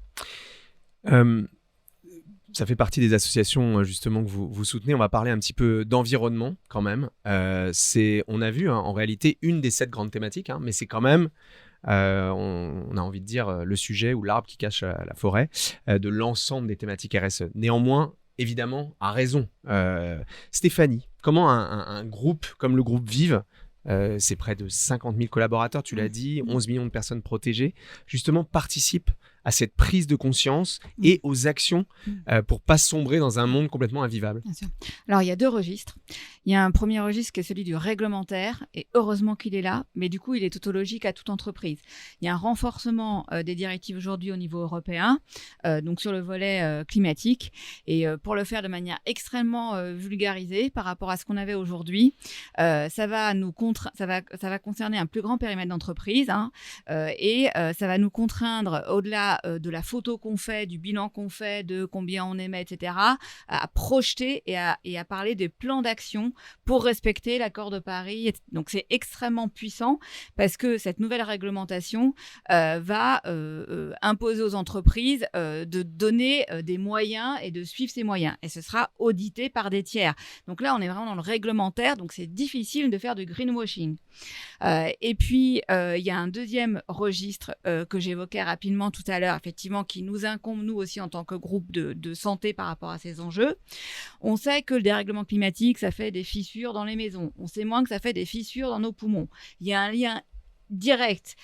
Ça fait partie des associations justement que vous soutenez. On va parler un petit peu d'environnement quand même. On a vu en réalité une des 7 grandes thématiques, mais c'est quand même, on a envie de dire, le sujet ou l'arbre qui cache la forêt de l'ensemble des thématiques RSE. Néanmoins, évidemment, a raison. Stéphanie, comment un groupe comme le groupe Vive, c'est près de 50 000 collaborateurs, tu l'as dit, 11 millions de personnes protégées, justement participe à cette prise de conscience et aux actions pour pas sombrer dans un monde complètement invivable. Bien sûr. Alors, il y a 2 registres. Il y a un premier registre qui est celui du réglementaire, et heureusement qu'il est là, mais du coup, il est tautologique à toute entreprise. Il y a un renforcement des directives aujourd'hui au niveau européen, donc sur le volet climatique, et pour le faire de manière extrêmement vulgarisée par rapport à ce qu'on avait aujourd'hui, ça va concerner un plus grand périmètre d'entreprise, et ça va nous contraindre, au-delà de la photo qu'on fait, du bilan qu'on fait, de combien on émet, etc., à projeter et à parler des plans d'action pour respecter l'accord de Paris. Donc, c'est extrêmement puissant parce que cette nouvelle réglementation va imposer aux entreprises de donner des moyens et de suivre ces moyens. Et ce sera audité par des tiers. Donc là, on est vraiment dans le réglementaire, donc c'est difficile de faire du greenwashing. Et puis, il y a un deuxième registre que j'évoquais rapidement tout à l'heure, effectivement, qui nous incombe, nous aussi, en tant que groupe de santé par rapport à ces enjeux. On sait que le dérèglement climatique, ça fait des fissures dans les maisons. On sait moins que ça fait des fissures dans nos poumons. Il y a un lien direct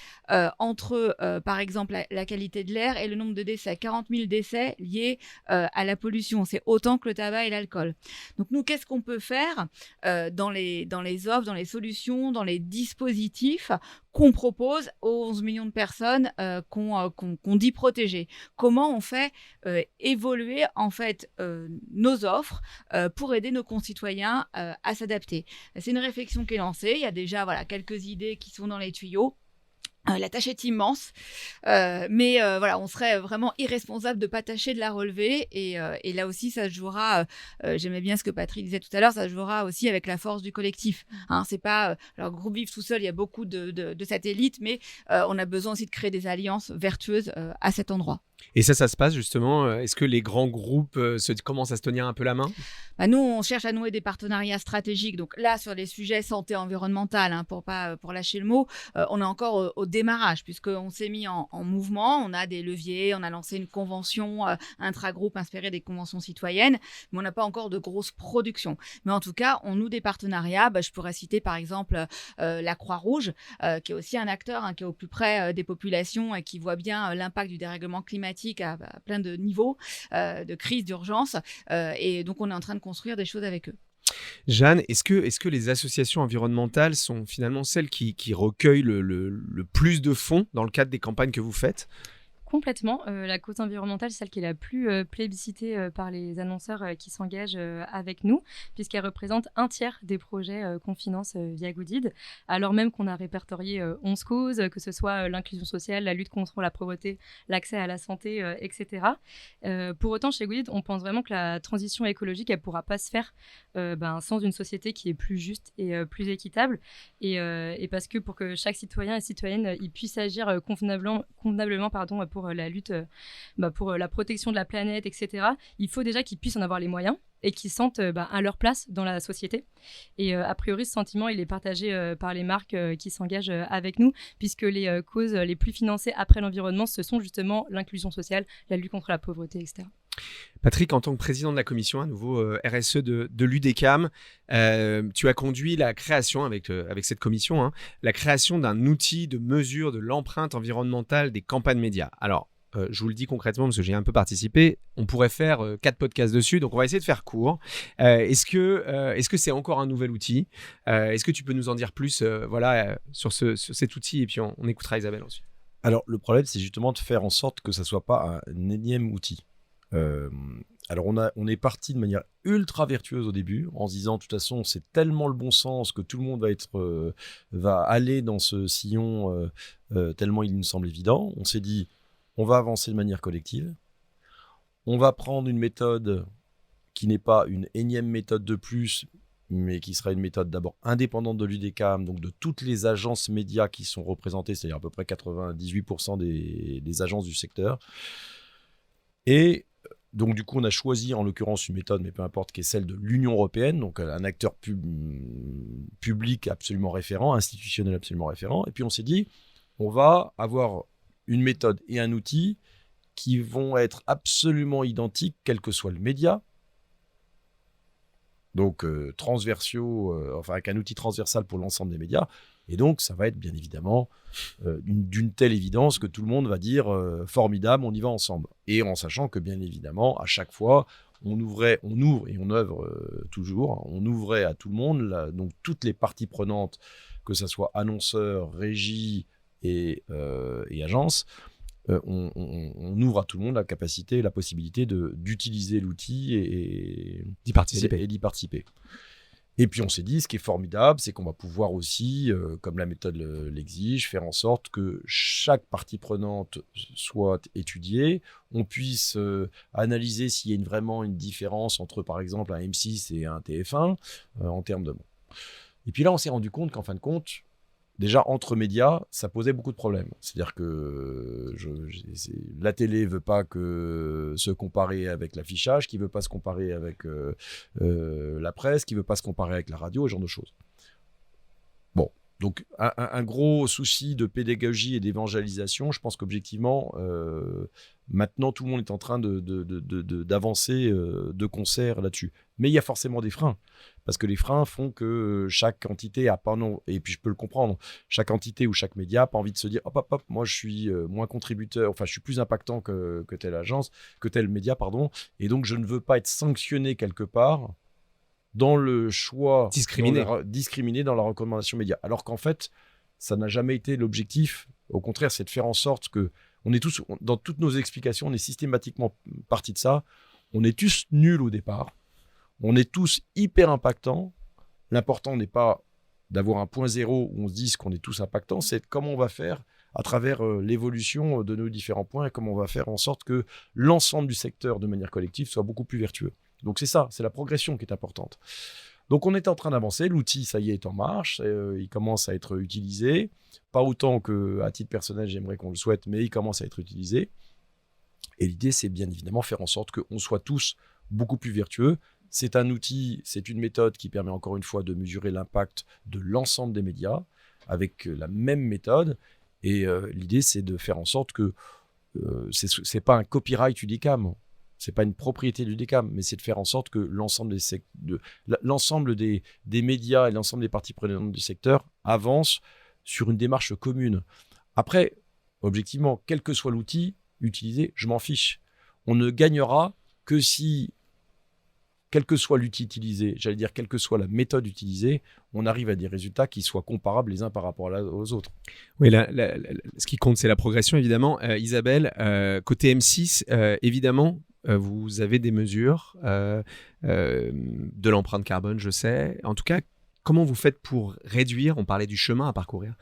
entre, par exemple, la qualité de l'air et le nombre de décès. 40 000 décès liés à la pollution. C'est autant que le tabac et l'alcool. Donc, nous, qu'est-ce qu'on peut faire dans les offres, dans les solutions, dans les dispositifs qu'on propose aux 11 millions de personnes qu'on dit protégées? Comment on fait évoluer, en fait, nos offres pour aider nos concitoyens à s'adapter? C'est une réflexion qui est lancée. Il y a déjà quelques idées qui sont dans les tuyaux. La tâche est immense, mais on serait vraiment irresponsable de ne pas tâcher de la relever. Et là aussi, ça se jouera, j'aimais bien ce que Patrick disait tout à l'heure, ça se jouera aussi avec la force du collectif. C'est pas, alors Groupe Vive tout seul, il y a beaucoup de satellites, mais on a besoin aussi de créer des alliances vertueuses à cet endroit. Et ça se passe justement, est-ce que les grands groupes commencent à se tenir un peu la main ? Nous, on cherche à nouer des partenariats stratégiques. Donc là, sur les sujets santé environnementale, pour lâcher le mot, on est encore au démarrage, puisqu'on s'est mis en mouvement. On a des leviers, on a lancé une convention intra-groupe inspirée des conventions citoyennes, mais on n'a pas encore de grosses productions. Mais en tout cas, on noue des partenariats. Je pourrais citer par exemple la Croix-Rouge, qui est aussi un acteur qui est au plus près des populations et qui voit bien l'impact du dérèglement climatique à plein de niveaux, de crise, d'urgence. Et donc, on est en train de construire des choses avec eux. Jeanne, est-ce que les associations environnementales sont finalement celles qui recueillent le plus de fonds dans le cadre des campagnes que vous faites ? Complètement. La cause environnementale, c'est celle qui est la plus plébiscitée par les annonceurs qui s'engagent avec nous, puisqu'elle représente 1/3 des projets qu'on finance via Goodid, alors même qu'on a répertorié 11 causes, que ce soit l'inclusion sociale, la lutte contre la pauvreté, l'accès à la santé, etc. Pour autant, chez Goodid, on pense vraiment que la transition écologique, elle ne pourra pas se faire sans une société qui est plus juste et plus équitable. Et parce que pour que chaque citoyen et citoyenne il puisse agir convenablement pour la lutte, pour la protection de la planète, etc., il faut déjà qu'ils puissent en avoir les moyens et qu'ils sentent à leur place dans la société. Et a priori, ce sentiment, il est partagé par les marques qui s'engagent avec nous, puisque les causes les plus financées après l'environnement, ce sont justement l'inclusion sociale, la lutte contre la pauvreté, etc. Patrick, en tant que président de la commission, à nouveau RSE de l'UDECAM, tu as conduit la création, avec cette commission, la création d'un outil de mesure de l'empreinte environnementale des campagnes médias. Alors, je vous le dis concrètement parce que j'ai un peu participé, on pourrait faire 4 podcasts dessus, donc on va essayer de faire court. Est-ce que c'est encore un nouvel outil ? Est-ce que tu peux nous en dire plus sur cet outil, et puis on écoutera Isabelle ensuite. Alors, le problème, c'est justement de faire en sorte que ça ne soit pas un énième outil. Alors on est parti de manière ultra vertueuse au début en se disant de toute façon c'est tellement le bon sens que tout le monde va aller dans ce sillon tellement il nous semble évident. On s'est dit on va avancer de manière collective, on va prendre une méthode qui n'est pas une énième méthode de plus, mais qui sera une méthode d'abord indépendante de l'UDECAM, donc de toutes les agences médias qui sont représentées, c'est-à-dire à peu près 98% des agences du secteur. Et donc du coup, on a choisi en l'occurrence une méthode, mais peu importe, qui est celle de l'Union européenne, donc un acteur public absolument référent, institutionnel absolument référent. Et puis on s'est dit, on va avoir une méthode et un outil qui vont être absolument identiques, quel que soit le média. Donc transversaux, avec un outil transversal pour l'ensemble des médias. Et donc, ça va être bien évidemment d'une telle évidence que tout le monde va dire formidable, on y va ensemble. Et en sachant que bien évidemment, à chaque fois, on ouvre et on œuvre toujours, on ouvrait à tout le monde, donc toutes les parties prenantes, que ce soit annonceurs, régie et agences, on ouvre à tout le monde la capacité, la possibilité d'utiliser l'outil et d'y participer. Et puis on s'est dit, ce qui est formidable, c'est qu'on va pouvoir aussi, comme la méthode l'exige, faire en sorte que chaque partie prenante soit étudiée, on puisse analyser s'il y a vraiment une différence entre, par exemple, un M6 et un TF1, en termes de... Et puis là, on s'est rendu compte qu'en fin de compte, déjà, entre médias, ça posait beaucoup de problèmes. C'est-à-dire que la télé ne veut pas se comparer avec l'affichage, qui ne veut pas se comparer avec la presse, qui ne veut pas se comparer avec la radio, ce genre de choses. Bon, donc un gros souci de pédagogie et d'évangélisation. Je pense qu'objectivement, maintenant, tout le monde est en train d'avancer de concert là-dessus. Mais il y a forcément des freins. Parce que les freins font que chaque entité a pas non, et puis je peux le comprendre, chaque entité ou chaque média n'a pas envie de se dire hop, moi je suis moins contributeur, je suis plus impactant que telle agence, que tel média, pardon, et donc je ne veux pas être sanctionné quelque part dans le choix discriminé dans la recommandation média. Alors qu'en fait, ça n'a jamais été l'objectif. Au contraire, c'est de faire en sorte que on est tous, dans toutes nos explications, on est systématiquement parti de ça. On est tous nuls au départ. On est tous hyper impactants. L'important n'est pas d'avoir un point zéro où on se dise qu'on est tous impactants, c'est comment on va faire à travers l'évolution de nos différents points et comment on va faire en sorte que l'ensemble du secteur, de manière collective, soit beaucoup plus vertueux. Donc c'est ça, c'est la progression qui est importante. Donc on est en train d'avancer, l'outil, ça y est en marche, il commence à être utilisé, pas autant qu'à titre personnel, j'aimerais qu'on le souhaite, mais il commence à être utilisé. Et l'idée, c'est bien évidemment faire en sorte qu'on soit tous beaucoup plus vertueux. C'est un outil, c'est une méthode qui permet encore une fois de mesurer l'impact de l'ensemble des médias avec la même méthode. Et l'idée, c'est de faire en sorte que c'est pas un copyright UDECAM, c'est pas une propriété de l'UDECAM, mais c'est de faire en sorte que l'ensemble des médias et l'ensemble des parties prenantes du secteur avancent sur une démarche commune. Après, objectivement, quel que soit l'outil utilisé, je m'en fiche. On ne gagnera que si quel que soit l'outil utilisé, j'allais dire quelle que soit la méthode utilisée, on arrive à des résultats qui soient comparables les uns par rapport aux autres. Oui, ce qui compte, c'est la progression, évidemment. Isabelle, côté M6, évidemment, vous avez des mesures de l'empreinte carbone, je sais. En tout cas, comment vous faites pour réduire, on parlait du chemin à parcourir,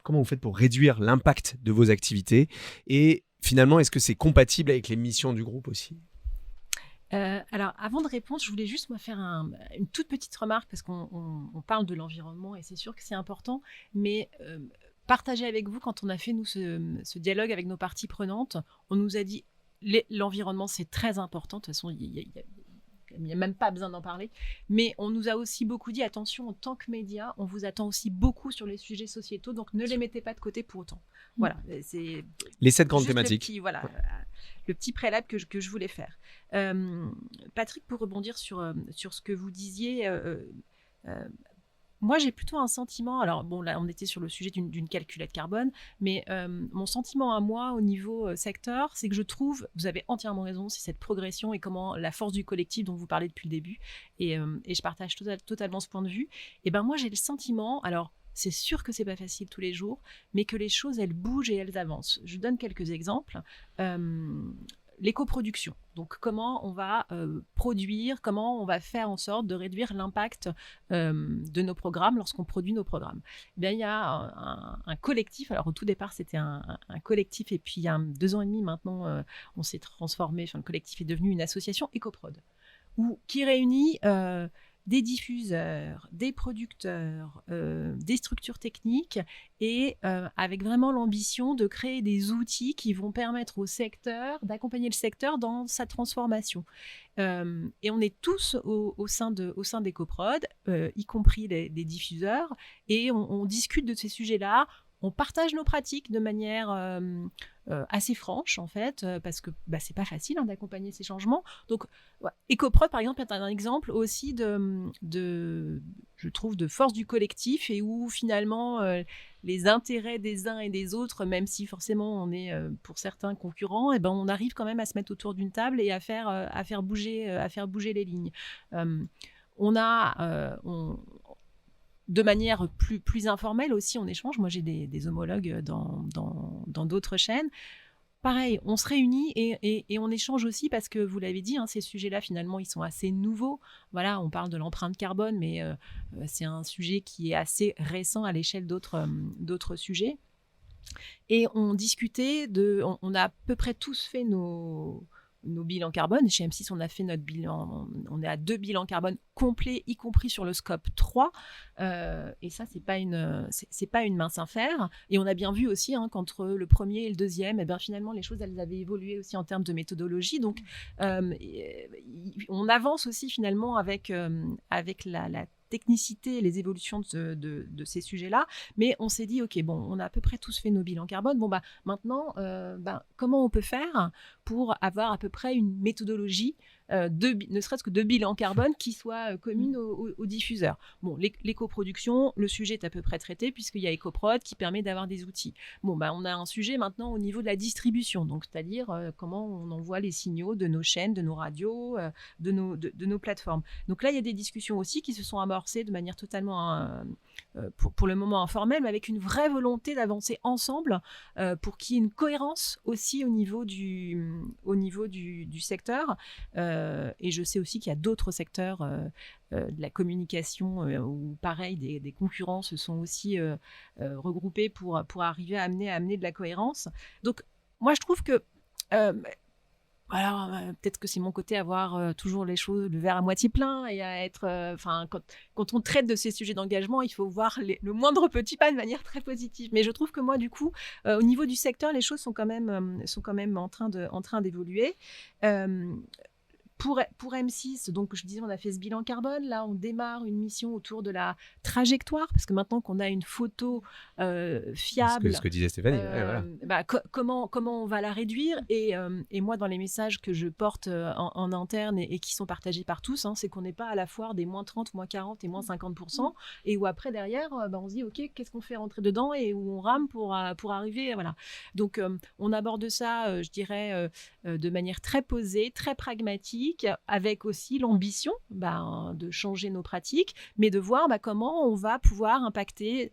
comment vous faites pour réduire l'impact de vos activités et finalement, est-ce que c'est compatible avec les missions du groupe aussi ? Alors, avant de répondre, je voulais juste faire une toute petite remarque parce qu'on parle de l'environnement et c'est sûr que c'est important, mais partager avec vous, quand on a fait, nous, ce dialogue avec nos parties prenantes, on nous a dit l'environnement, c'est très important. De toute façon, il n'y a même pas besoin d'en parler. Mais on nous a aussi beaucoup dit, attention, en tant que média, on vous attend aussi beaucoup sur les sujets sociétaux, donc ne les mettez pas de côté pour autant. Voilà, c'est les 7 grandes thématiques. Le petit préalable que je voulais faire. Patrick, pour rebondir sur ce que vous disiez, moi j'ai plutôt un sentiment, alors bon là on était sur le sujet d'une calculette carbone, mais mon sentiment à moi au niveau secteur, c'est que je trouve, vous avez entièrement raison, c'est cette progression et comment la force du collectif dont vous parlez depuis le début, et je partage totalement ce point de vue, et ben moi j'ai le sentiment, alors c'est sûr que c'est pas facile tous les jours, mais que les choses, elles bougent et elles avancent. Je donne quelques exemples. L'éco-production. Donc, comment on va produire, comment on va faire en sorte de réduire l'impact de nos programmes lorsqu'on produit nos programmes. Eh bien, il y a un collectif. Alors, au tout départ, c'était un collectif. Et puis, il y a 2 ans et demi maintenant, on s'est transformé. Enfin, le collectif est devenu une association EcoProd, qui réunit des diffuseurs, des producteurs, des structures techniques et avec vraiment l'ambition de créer des outils qui vont permettre au secteur, d'accompagner le secteur dans sa transformation. Et on est tous au sein d'EcoProd, y compris les diffuseurs, et on discute de ces sujets-là. On partage nos pratiques de manière assez franche, en fait, parce que c'est pas facile d'accompagner ces changements. Donc, EcoProd, par exemple, est un exemple aussi je trouve, de force du collectif et où, finalement, les intérêts des uns et des autres, même si forcément on est, pour certains, concurrents, on arrive quand même à se mettre autour d'une table et à faire bouger les lignes. De manière plus informelle aussi, on échange. Moi, j'ai des homologues dans d'autres chaînes. Pareil, on se réunit et on échange aussi parce que, vous l'avez dit, ces sujets-là, finalement, ils sont assez nouveaux. Voilà, on parle de l'empreinte carbone, mais c'est un sujet qui est assez récent à l'échelle d'autres sujets. Et on discutait on a à peu près tous fait nos bilans carbone. Chez M6, on a fait notre bilan, on est à 2 bilans carbone complets, y compris sur le scope 3. Et ça, c'est pas une mince affaire. Et on a bien vu aussi qu'entre le premier et le deuxième, finalement, les choses, elles avaient évolué aussi en termes de méthodologie. Donc, on avance aussi finalement avec la technicité et les évolutions de ces sujets-là, mais on s'est dit, ok, bon, on a à peu près tous fait nos bilans carbone, maintenant, comment on peut faire pour avoir à peu près une méthodologie, ne serait-ce que de bilan carbone qui soit commune aux diffuseurs. Bon, l'éco-production, le sujet est à peu près traité puisqu'il y a EcoProd qui permet d'avoir des outils. Bon, on a un sujet maintenant au niveau de la distribution, donc c'est-à-dire comment on envoie les signaux de nos chaînes, de nos radios, de nos plateformes. Donc là, il y a des discussions aussi qui se sont amorcées de manière totalement, pour le moment informelle, mais avec une vraie volonté d'avancer ensemble pour qu'il y ait une cohérence aussi au niveau du secteur. Et je sais aussi qu'il y a d'autres secteurs de la communication où, pareil, des concurrents se sont aussi regroupés pour arriver à amener de la cohérence. Donc, moi, je trouve que... alors, peut-être que c'est mon côté à voir toujours les choses, le verre à moitié plein, et à être... quand on traite de ces sujets d'engagement, il faut voir le moindre petit pas de manière très positive. Mais je trouve que moi, du coup, au niveau du secteur, les choses sont quand même en train d'évoluer. Pour M6, donc je disais, on a fait ce bilan carbone. Là, on démarre une mission autour de la trajectoire, parce que maintenant qu'on a une photo fiable, ce que disait Stéphanie, comment on va la réduire, et moi, dans les messages que je porte en interne et qui sont partagés par tous, c'est qu'on n'est pas à la foire des moins 30, moins 40 et moins 50%, et où après, derrière, on se dit, ok, qu'est-ce qu'on fait rentrer dedans, et où on rame pour arriver, voilà. Donc, on aborde ça, je dirais, de manière très posée, très pragmatique, pratiques, avec aussi l'ambition de changer nos pratiques, mais de voir comment on va pouvoir impacter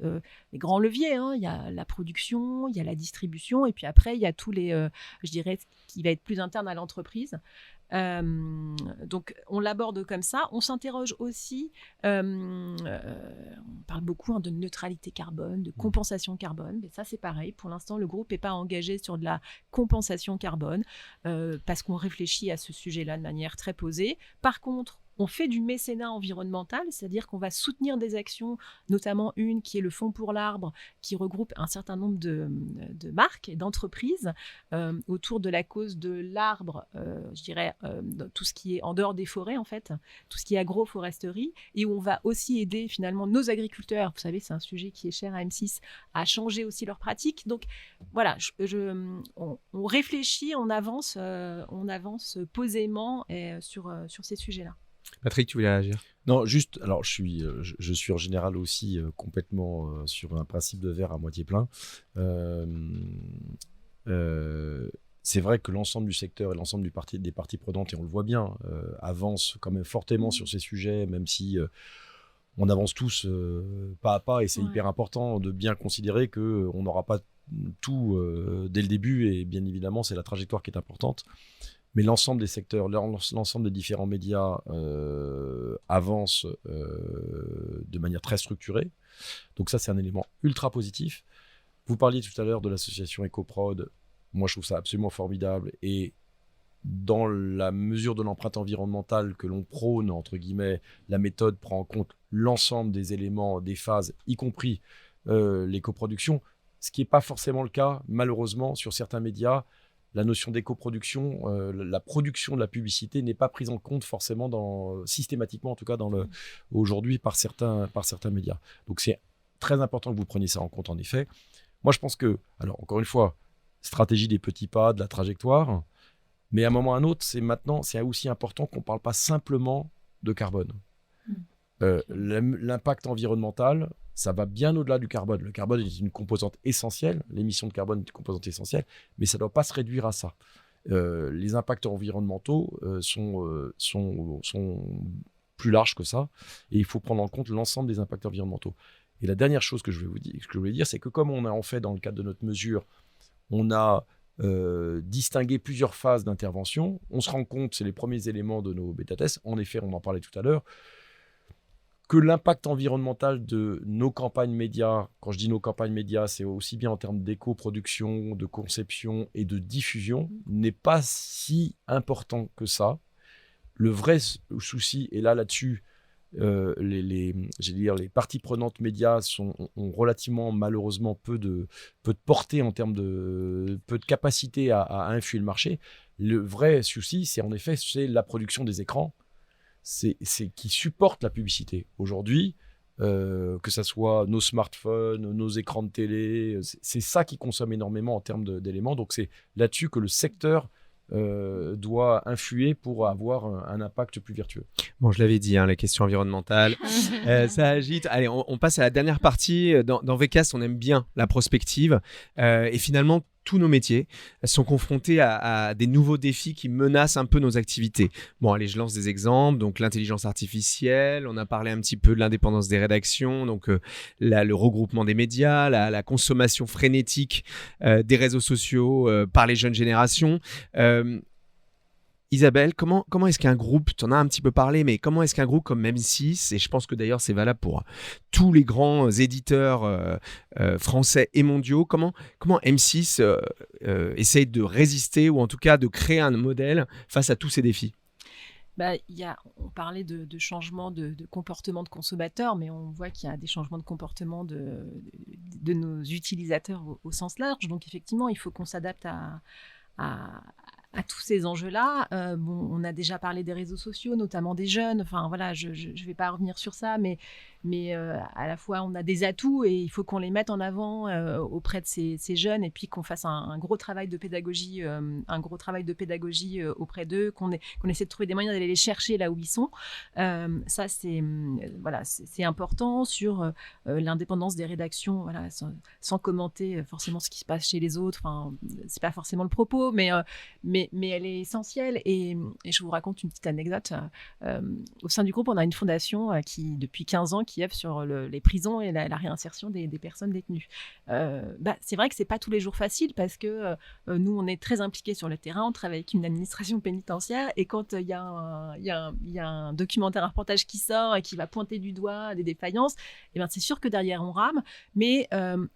les grands leviers. Il y a la production, il y a la distribution, et puis après, il y a tous les, je dirais, qui va être plus interne à l'entreprise. Donc, on l'aborde comme ça. On s'interroge aussi, on parle beaucoup de neutralité carbone, de compensation carbone. Mais ça, c'est pareil. Pour l'instant, le groupe n'est pas engagé sur de la compensation carbone parce qu'on réfléchit à ce sujet-là de manière très posée. Par contre, on fait du mécénat environnemental, c'est-à-dire qu'on va soutenir des actions, notamment une qui est le Fonds pour l'arbre, qui regroupe un certain nombre de marques et d'entreprises autour de la cause de l'arbre, je dirais, tout ce qui est en dehors des forêts, en fait, tout ce qui est agroforesterie, et où on va aussi aider finalement nos agriculteurs, vous savez, c'est un sujet qui est cher à M6, à changer aussi leurs pratiques. Donc voilà, on réfléchit, on avance posément sur ces sujets-là. Patrick, tu voulais réagir? Non, juste, alors je suis en général aussi complètement sur un principe de verre à moitié plein. C'est vrai que l'ensemble du secteur et l'ensemble des parties prenantes, et on le voit bien, avancent quand même fortement sur ces sujets, même si on avance tous pas à pas, et c'est hyper important de bien considérer qu'on n'aura pas tout dès le début, et bien évidemment, c'est la trajectoire qui est importante. Mais l'ensemble des secteurs, l'ensemble des différents médias avancent de manière très structurée. Donc ça, c'est un élément ultra positif. Vous parliez tout à l'heure de l'association EcoProd. Moi, je trouve ça absolument formidable. Et dans la mesure de l'empreinte environnementale que l'on prône, entre guillemets, la méthode prend en compte l'ensemble des éléments, des phases, y compris l'éco-production, ce qui n'est pas forcément le cas, malheureusement, sur certains médias. La notion d'éco-production, la production de la publicité n'est pas prise en compte forcément systématiquement, en tout cas aujourd'hui par certains médias. Donc c'est très important que vous preniez ça en compte, en effet. Moi, je pense que, alors encore une fois, stratégie des petits pas, de la trajectoire, mais à un moment ou à un autre, c'est aussi important qu'on ne parle pas simplement de carbone. L'impact environnemental, ça va bien au-delà du carbone. Le carbone est une composante essentielle, l'émission de carbone est une composante essentielle, mais ça ne doit pas se réduire à ça. Les impacts environnementaux sont plus larges que ça, et il faut prendre en compte l'ensemble des impacts environnementaux. Et la dernière chose que je voulais dire, c'est que comme on a en fait, dans le cadre de notre mesure, on a distingué plusieurs phases d'intervention, on se rend compte, c'est les premiers éléments de nos bêta-tests, en effet, on en parlait tout à l'heure, que l'impact environnemental de nos campagnes médias, quand je dis nos campagnes médias, c'est aussi bien en termes d'éco-production, de conception et de diffusion, n'est pas si important que ça. Le vrai souci, et là-dessus, les parties prenantes médias ont relativement, malheureusement, peu de portée en termes peu de capacité à influer le marché. Le vrai souci, c'est en effet la production des écrans. C'est qui supporte la publicité. Aujourd'hui, que ce soit nos smartphones, nos écrans de télé, c'est ça qui consomme énormément en termes d'éléments. Donc c'est là-dessus que le secteur doit influer pour avoir un impact plus vertueux. Bon, je l'avais dit, les questions environnementales, ça agite. Allez, on passe à la dernière partie. Dans VCast, on aime bien la prospective. Et finalement, tous nos métiers sont confrontés à des nouveaux défis qui menacent un peu nos activités. Bon, allez, je lance des exemples. Donc, l'intelligence artificielle, on a parlé un petit peu de l'indépendance des rédactions, donc le regroupement des médias, la consommation frénétique des réseaux sociaux par les jeunes générations. Isabelle, comment est-ce qu'un groupe, tu en as un petit peu parlé, mais comment est-ce qu'un groupe comme M6, et je pense que d'ailleurs c'est valable pour tous les grands éditeurs français et mondiaux, comment M6 essaye de résister ou en tout cas de créer un modèle face à tous ces défis? On parlait de changement de comportement de consommateurs, mais on voit qu'il y a des changements de comportement de nos utilisateurs au sens large. Donc effectivement, il faut qu'on s'adapte à tous ces enjeux-là. On a déjà parlé des réseaux sociaux, notamment des jeunes. Enfin voilà, je vais pas revenir sur ça, mais à la fois on a des atouts et il faut qu'on les mette en avant auprès de ces jeunes et puis qu'on fasse un gros travail de pédagogie, auprès d'eux, qu'on essaie de trouver des moyens d'aller les chercher là où ils sont. Ça c'est important sur l'indépendance des rédactions, voilà, sans commenter forcément ce qui se passe chez les autres. Enfin, c'est pas forcément le propos, mais elle est essentielle. Et je vous raconte une petite anecdote. Au sein du groupe, on a une fondation qui, depuis 15 ans, qui œuvre sur les prisons et la réinsertion des personnes détenues. C'est vrai que c'est pas tous les jours facile parce que nous, on est très impliqués sur le terrain, on travaille avec une administration pénitentiaire et quand il y a un documentaire, un reportage qui sort et qui va pointer du doigt des défaillances, et c'est sûr que derrière on rame. Mais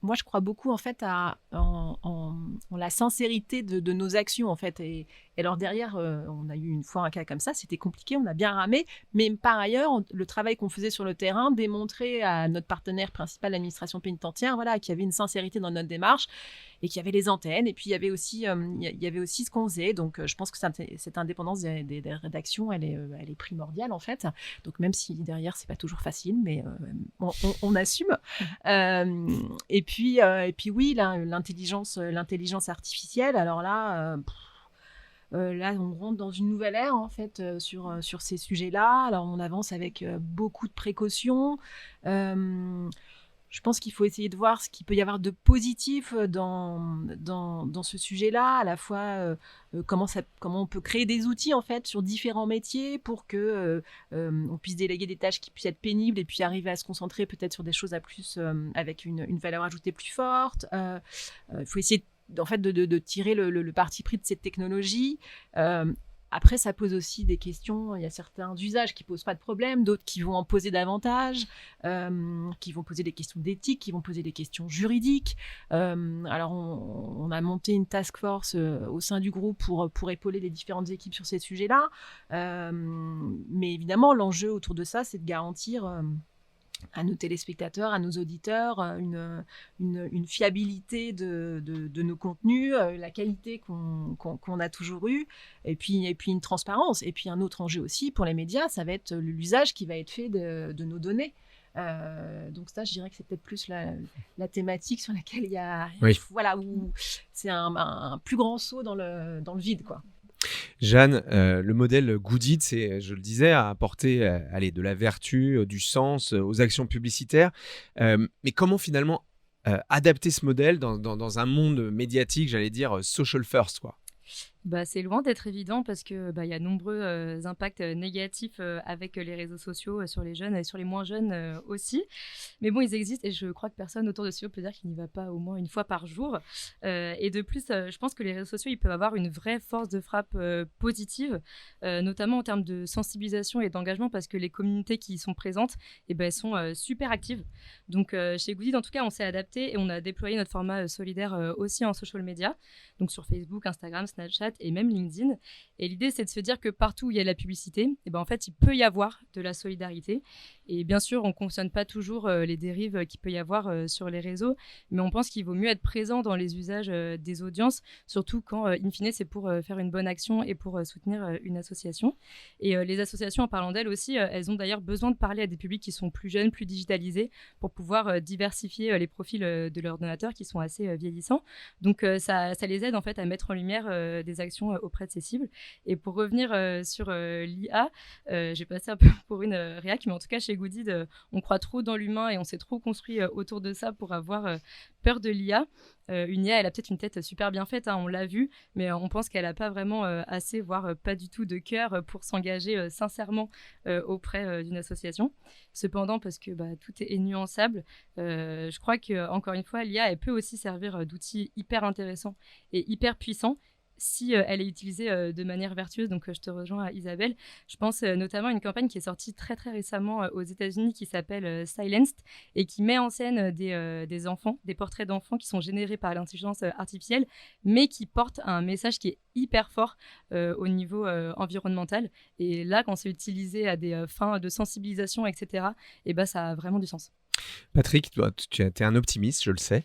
moi, je crois beaucoup en fait en la sincérité de nos actions en fait. Et alors derrière, on a eu une fois un cas comme ça, c'était compliqué, on a bien ramé, mais par ailleurs, le travail qu'on faisait sur le terrain démontrait à notre partenaire principal, l'administration pénitentiaire, voilà, qu'il y avait une sincérité dans notre démarche et qu'il y avait les antennes, et puis il y avait aussi ce qu'on faisait. Donc je pense que cette indépendance des rédactions, elle est primordiale en fait. Donc même si derrière c'est pas toujours facile, mais on assume. Et puis oui, l'intelligence artificielle. Alors là. Là, on rentre dans une nouvelle ère en fait sur ces sujets-là. Alors, on avance avec beaucoup de précautions. Je pense qu'il faut essayer de voir ce qu'il peut y avoir de positif dans ce sujet-là, à la fois comment on peut créer des outils en fait sur différents métiers pour que on puisse déléguer des tâches qui puissent être pénibles et puis arriver à se concentrer peut-être sur des choses à plus avec une valeur ajoutée plus forte. Il faut essayer en fait de tirer le parti pris de cette technologie. Après, ça pose aussi des questions. Il y a certains usages qui ne posent pas de problème, d'autres qui vont en poser davantage, qui vont poser des questions d'éthique, qui vont poser des questions juridiques. Alors, on a monté une task force au sein du groupe pour épauler les différentes équipes sur ces sujets-là. Mais évidemment, l'enjeu autour de ça, c'est de garantir à nos téléspectateurs, à nos auditeurs, une fiabilité de nos contenus, la qualité qu'on a toujours eue, et puis une transparence. Et puis un autre enjeu aussi pour les médias, ça va être l'usage qui va être fait de nos données. Donc ça, je dirais que c'est peut-être plus la thématique sur laquelle il y a... Oui. Voilà, où c'est un plus grand saut dans le vide, quoi. Jeanne, le modèle Goodit, c'est, je le disais, à apporter de la vertu, du sens aux actions publicitaires. Mais comment finalement adapter ce modèle dans un monde médiatique, j'allais dire social first, quoi? C'est loin d'être évident parce que y a nombreux impacts négatifs avec les réseaux sociaux sur les jeunes et sur les moins jeunes aussi. Mais bon, ils existent et je crois que personne autour de ce studio peut dire qu'il n'y va pas au moins une fois par jour. Et de plus, je pense que les réseaux sociaux, ils peuvent avoir une vraie force de frappe positive, notamment en termes de sensibilisation et d'engagement parce que les communautés qui y sont présentes, elles sont super actives. Donc chez Goodit, en tout cas, on s'est adapté et on a déployé notre format solidaire aussi en social media, donc sur Facebook, Instagram, Snapchat et même LinkedIn. Et l'idée, c'est de se dire que partout où il y a de la publicité, en fait, il peut y avoir de la solidarité. Et bien sûr, on ne cautionne pas toujours les dérives qu'il peut y avoir sur les réseaux, mais on pense qu'il vaut mieux être présent dans les usages des audiences, surtout quand, in fine, c'est pour faire une bonne action et pour soutenir une association. Et les associations, en parlant d'elles aussi, elles ont d'ailleurs besoin de parler à des publics qui sont plus jeunes, plus digitalisés, pour pouvoir diversifier les profils de leurs donateurs qui sont assez vieillissants. Donc, ça les aide en fait à mettre en lumière des actions auprès de ces cibles. Et pour revenir sur l'IA, j'ai passé un peu pour une réac, mais en tout cas, chez Goodit, on croit trop dans l'humain et on s'est trop construit autour de ça pour avoir peur de l'IA. Une IA, elle a peut-être une tête super bien faite, on l'a vu, mais on pense qu'elle n'a pas vraiment assez, voire pas du tout de cœur pour s'engager sincèrement auprès d'une association. Cependant, parce que tout est nuançable, je crois qu'encore une fois, l'IA, elle peut aussi servir d'outil hyper intéressant et hyper puissant si elle est utilisée de manière vertueuse. Donc je te rejoins, Isabelle. Je pense notamment à une campagne qui est sortie très très récemment aux États-Unis qui s'appelle Silenced et qui met en scène des enfants, des portraits d'enfants qui sont générés par l'intelligence artificielle, mais qui portent un message qui est hyper fort au niveau environnemental. Et là, quand c'est utilisé à des fins de sensibilisation, etc., ça a vraiment du sens. Patrick, tu es un optimiste, je le sais.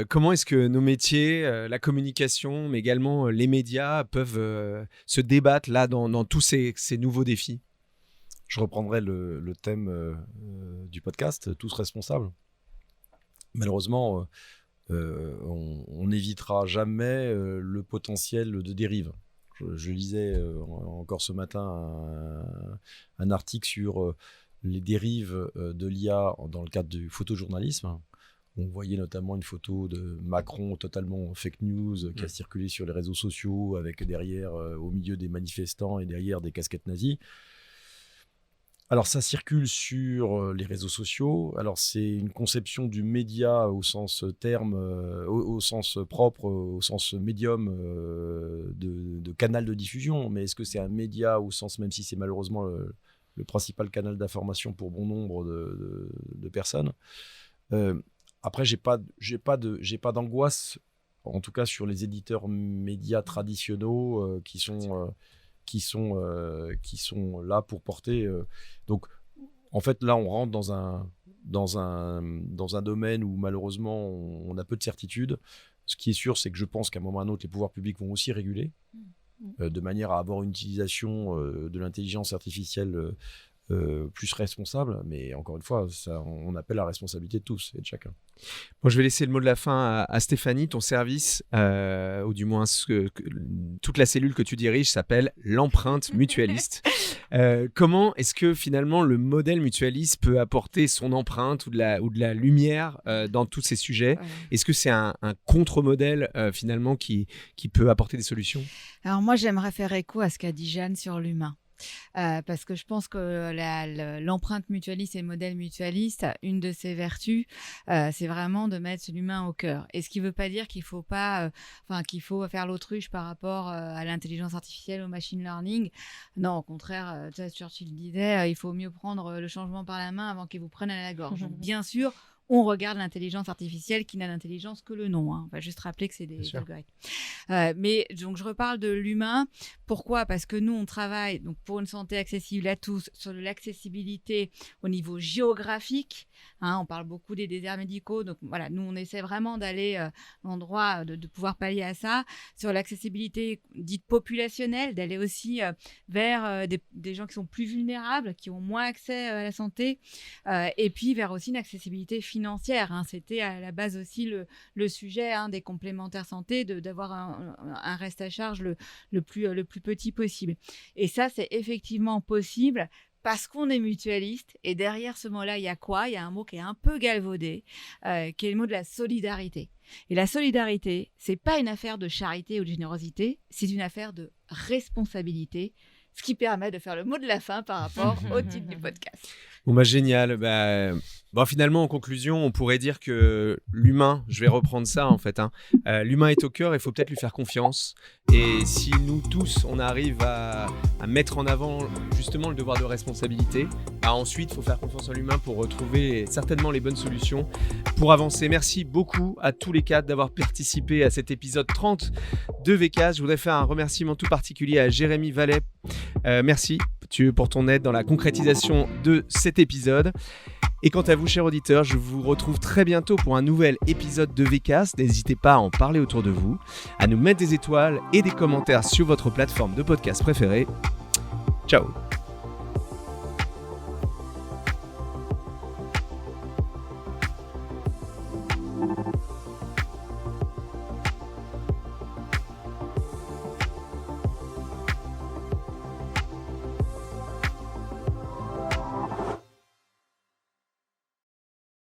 Comment est-ce que nos métiers, la communication, mais également les médias peuvent se débattre là dans tous ces nouveaux défis ? je reprendrai le thème du podcast, tous responsables. Malheureusement, on n'évitera jamais le potentiel de dérive. Je lisais encore ce matin un article sur les dérives de l'IA dans le cadre du photojournalisme. On voyait notamment une photo de Macron totalement fake news qui a circulé sur les réseaux sociaux avec derrière, au milieu des manifestants et derrière des casquettes nazies. Alors ça circule sur les réseaux sociaux. Alors c'est une conception du média au sens terme, au sens propre, au sens médium de canal de diffusion. Mais est-ce que c'est un média au sens, même si c'est malheureusement le principal canal d'information pour bon nombre de personnes. Après, j'ai pas d'angoisse, en tout cas sur les éditeurs médias traditionnels qui sont là pour porter. Donc, en fait, là, on rentre dans un domaine où malheureusement on a peu de certitude. Ce qui est sûr, c'est que je pense qu'à un moment ou à un autre, les pouvoirs publics vont aussi réguler de manière à avoir une utilisation de l'intelligence artificielle plus responsable. Mais encore une fois, on appelle la responsabilité de tous et de chacun. Bon, je vais laisser le mot de la fin à Stéphanie. Ton service, ou du moins toute la cellule que tu diriges, s'appelle l'empreinte mutualiste. Comment est-ce que finalement le modèle mutualiste peut apporter son empreinte ou de la lumière dans tous ces sujets ? Est-ce que c'est un contre-modèle finalement qui peut apporter des solutions ? Alors moi, j'aimerais faire écho à ce qu'a dit Jeanne sur l'humain. Parce que je pense que l'empreinte mutualiste et le modèle mutualiste, une de ses vertus, c'est vraiment de mettre l'humain au cœur. Et ce qui ne veut pas dire qu'il faut faire l'autruche par rapport à l'intelligence artificielle, au machine learning. Non, au contraire, Churchill disait, il faut mieux prendre le changement par la main avant qu'il vous prenne à la gorge. Donc, bien sûr, on regarde l'intelligence artificielle qui n'a d'intelligence que le nom. On va juste rappeler que c'est des algorithmes. Mais donc, je reparle de l'humain. Pourquoi ? Parce que nous, on travaille donc, pour une santé accessible à tous sur l'accessibilité au niveau géographique. On parle beaucoup des déserts médicaux. Donc, voilà, nous, on essaie vraiment d'aller dans l'endroit de pouvoir pallier à ça. Sur l'accessibilité dite populationnelle, d'aller aussi vers des gens qui sont plus vulnérables, qui ont moins accès à la santé. Et puis, vers aussi une accessibilité financière. C'était à la base aussi le sujet des complémentaires santé, d'avoir un reste à charge le plus petit possible. Et ça, c'est effectivement possible parce qu'on est mutualiste. Et derrière ce mot-là, il y a quoi ? Il y a un mot qui est un peu galvaudé, qui est le mot de la solidarité. Et la solidarité, c'est pas une affaire de charité ou de générosité, c'est une affaire de responsabilité, ce qui permet de faire le mot de la fin par rapport au titre du podcast. Bon, génial. Finalement, en conclusion, on pourrait dire que l'humain, je vais reprendre ça en fait, l'humain est au cœur, il faut peut-être lui faire confiance. Et si nous tous, on arrive à mettre en avant justement le devoir de responsabilité, ensuite, il faut faire confiance en l'humain pour retrouver certainement les bonnes solutions pour avancer. Merci beaucoup à tous les quatre d'avoir participé à cet épisode 30 de VCast. Je voudrais faire un remerciement tout particulier à Jérémy Vallet. Merci pour ton aide dans la concrétisation de cet épisode. Et quant à vous, chers auditeurs, je vous retrouve très bientôt pour un nouvel épisode de VCast. N'hésitez pas à en parler autour de vous, à nous mettre des étoiles et des commentaires sur votre plateforme de podcast préférée. Ciao.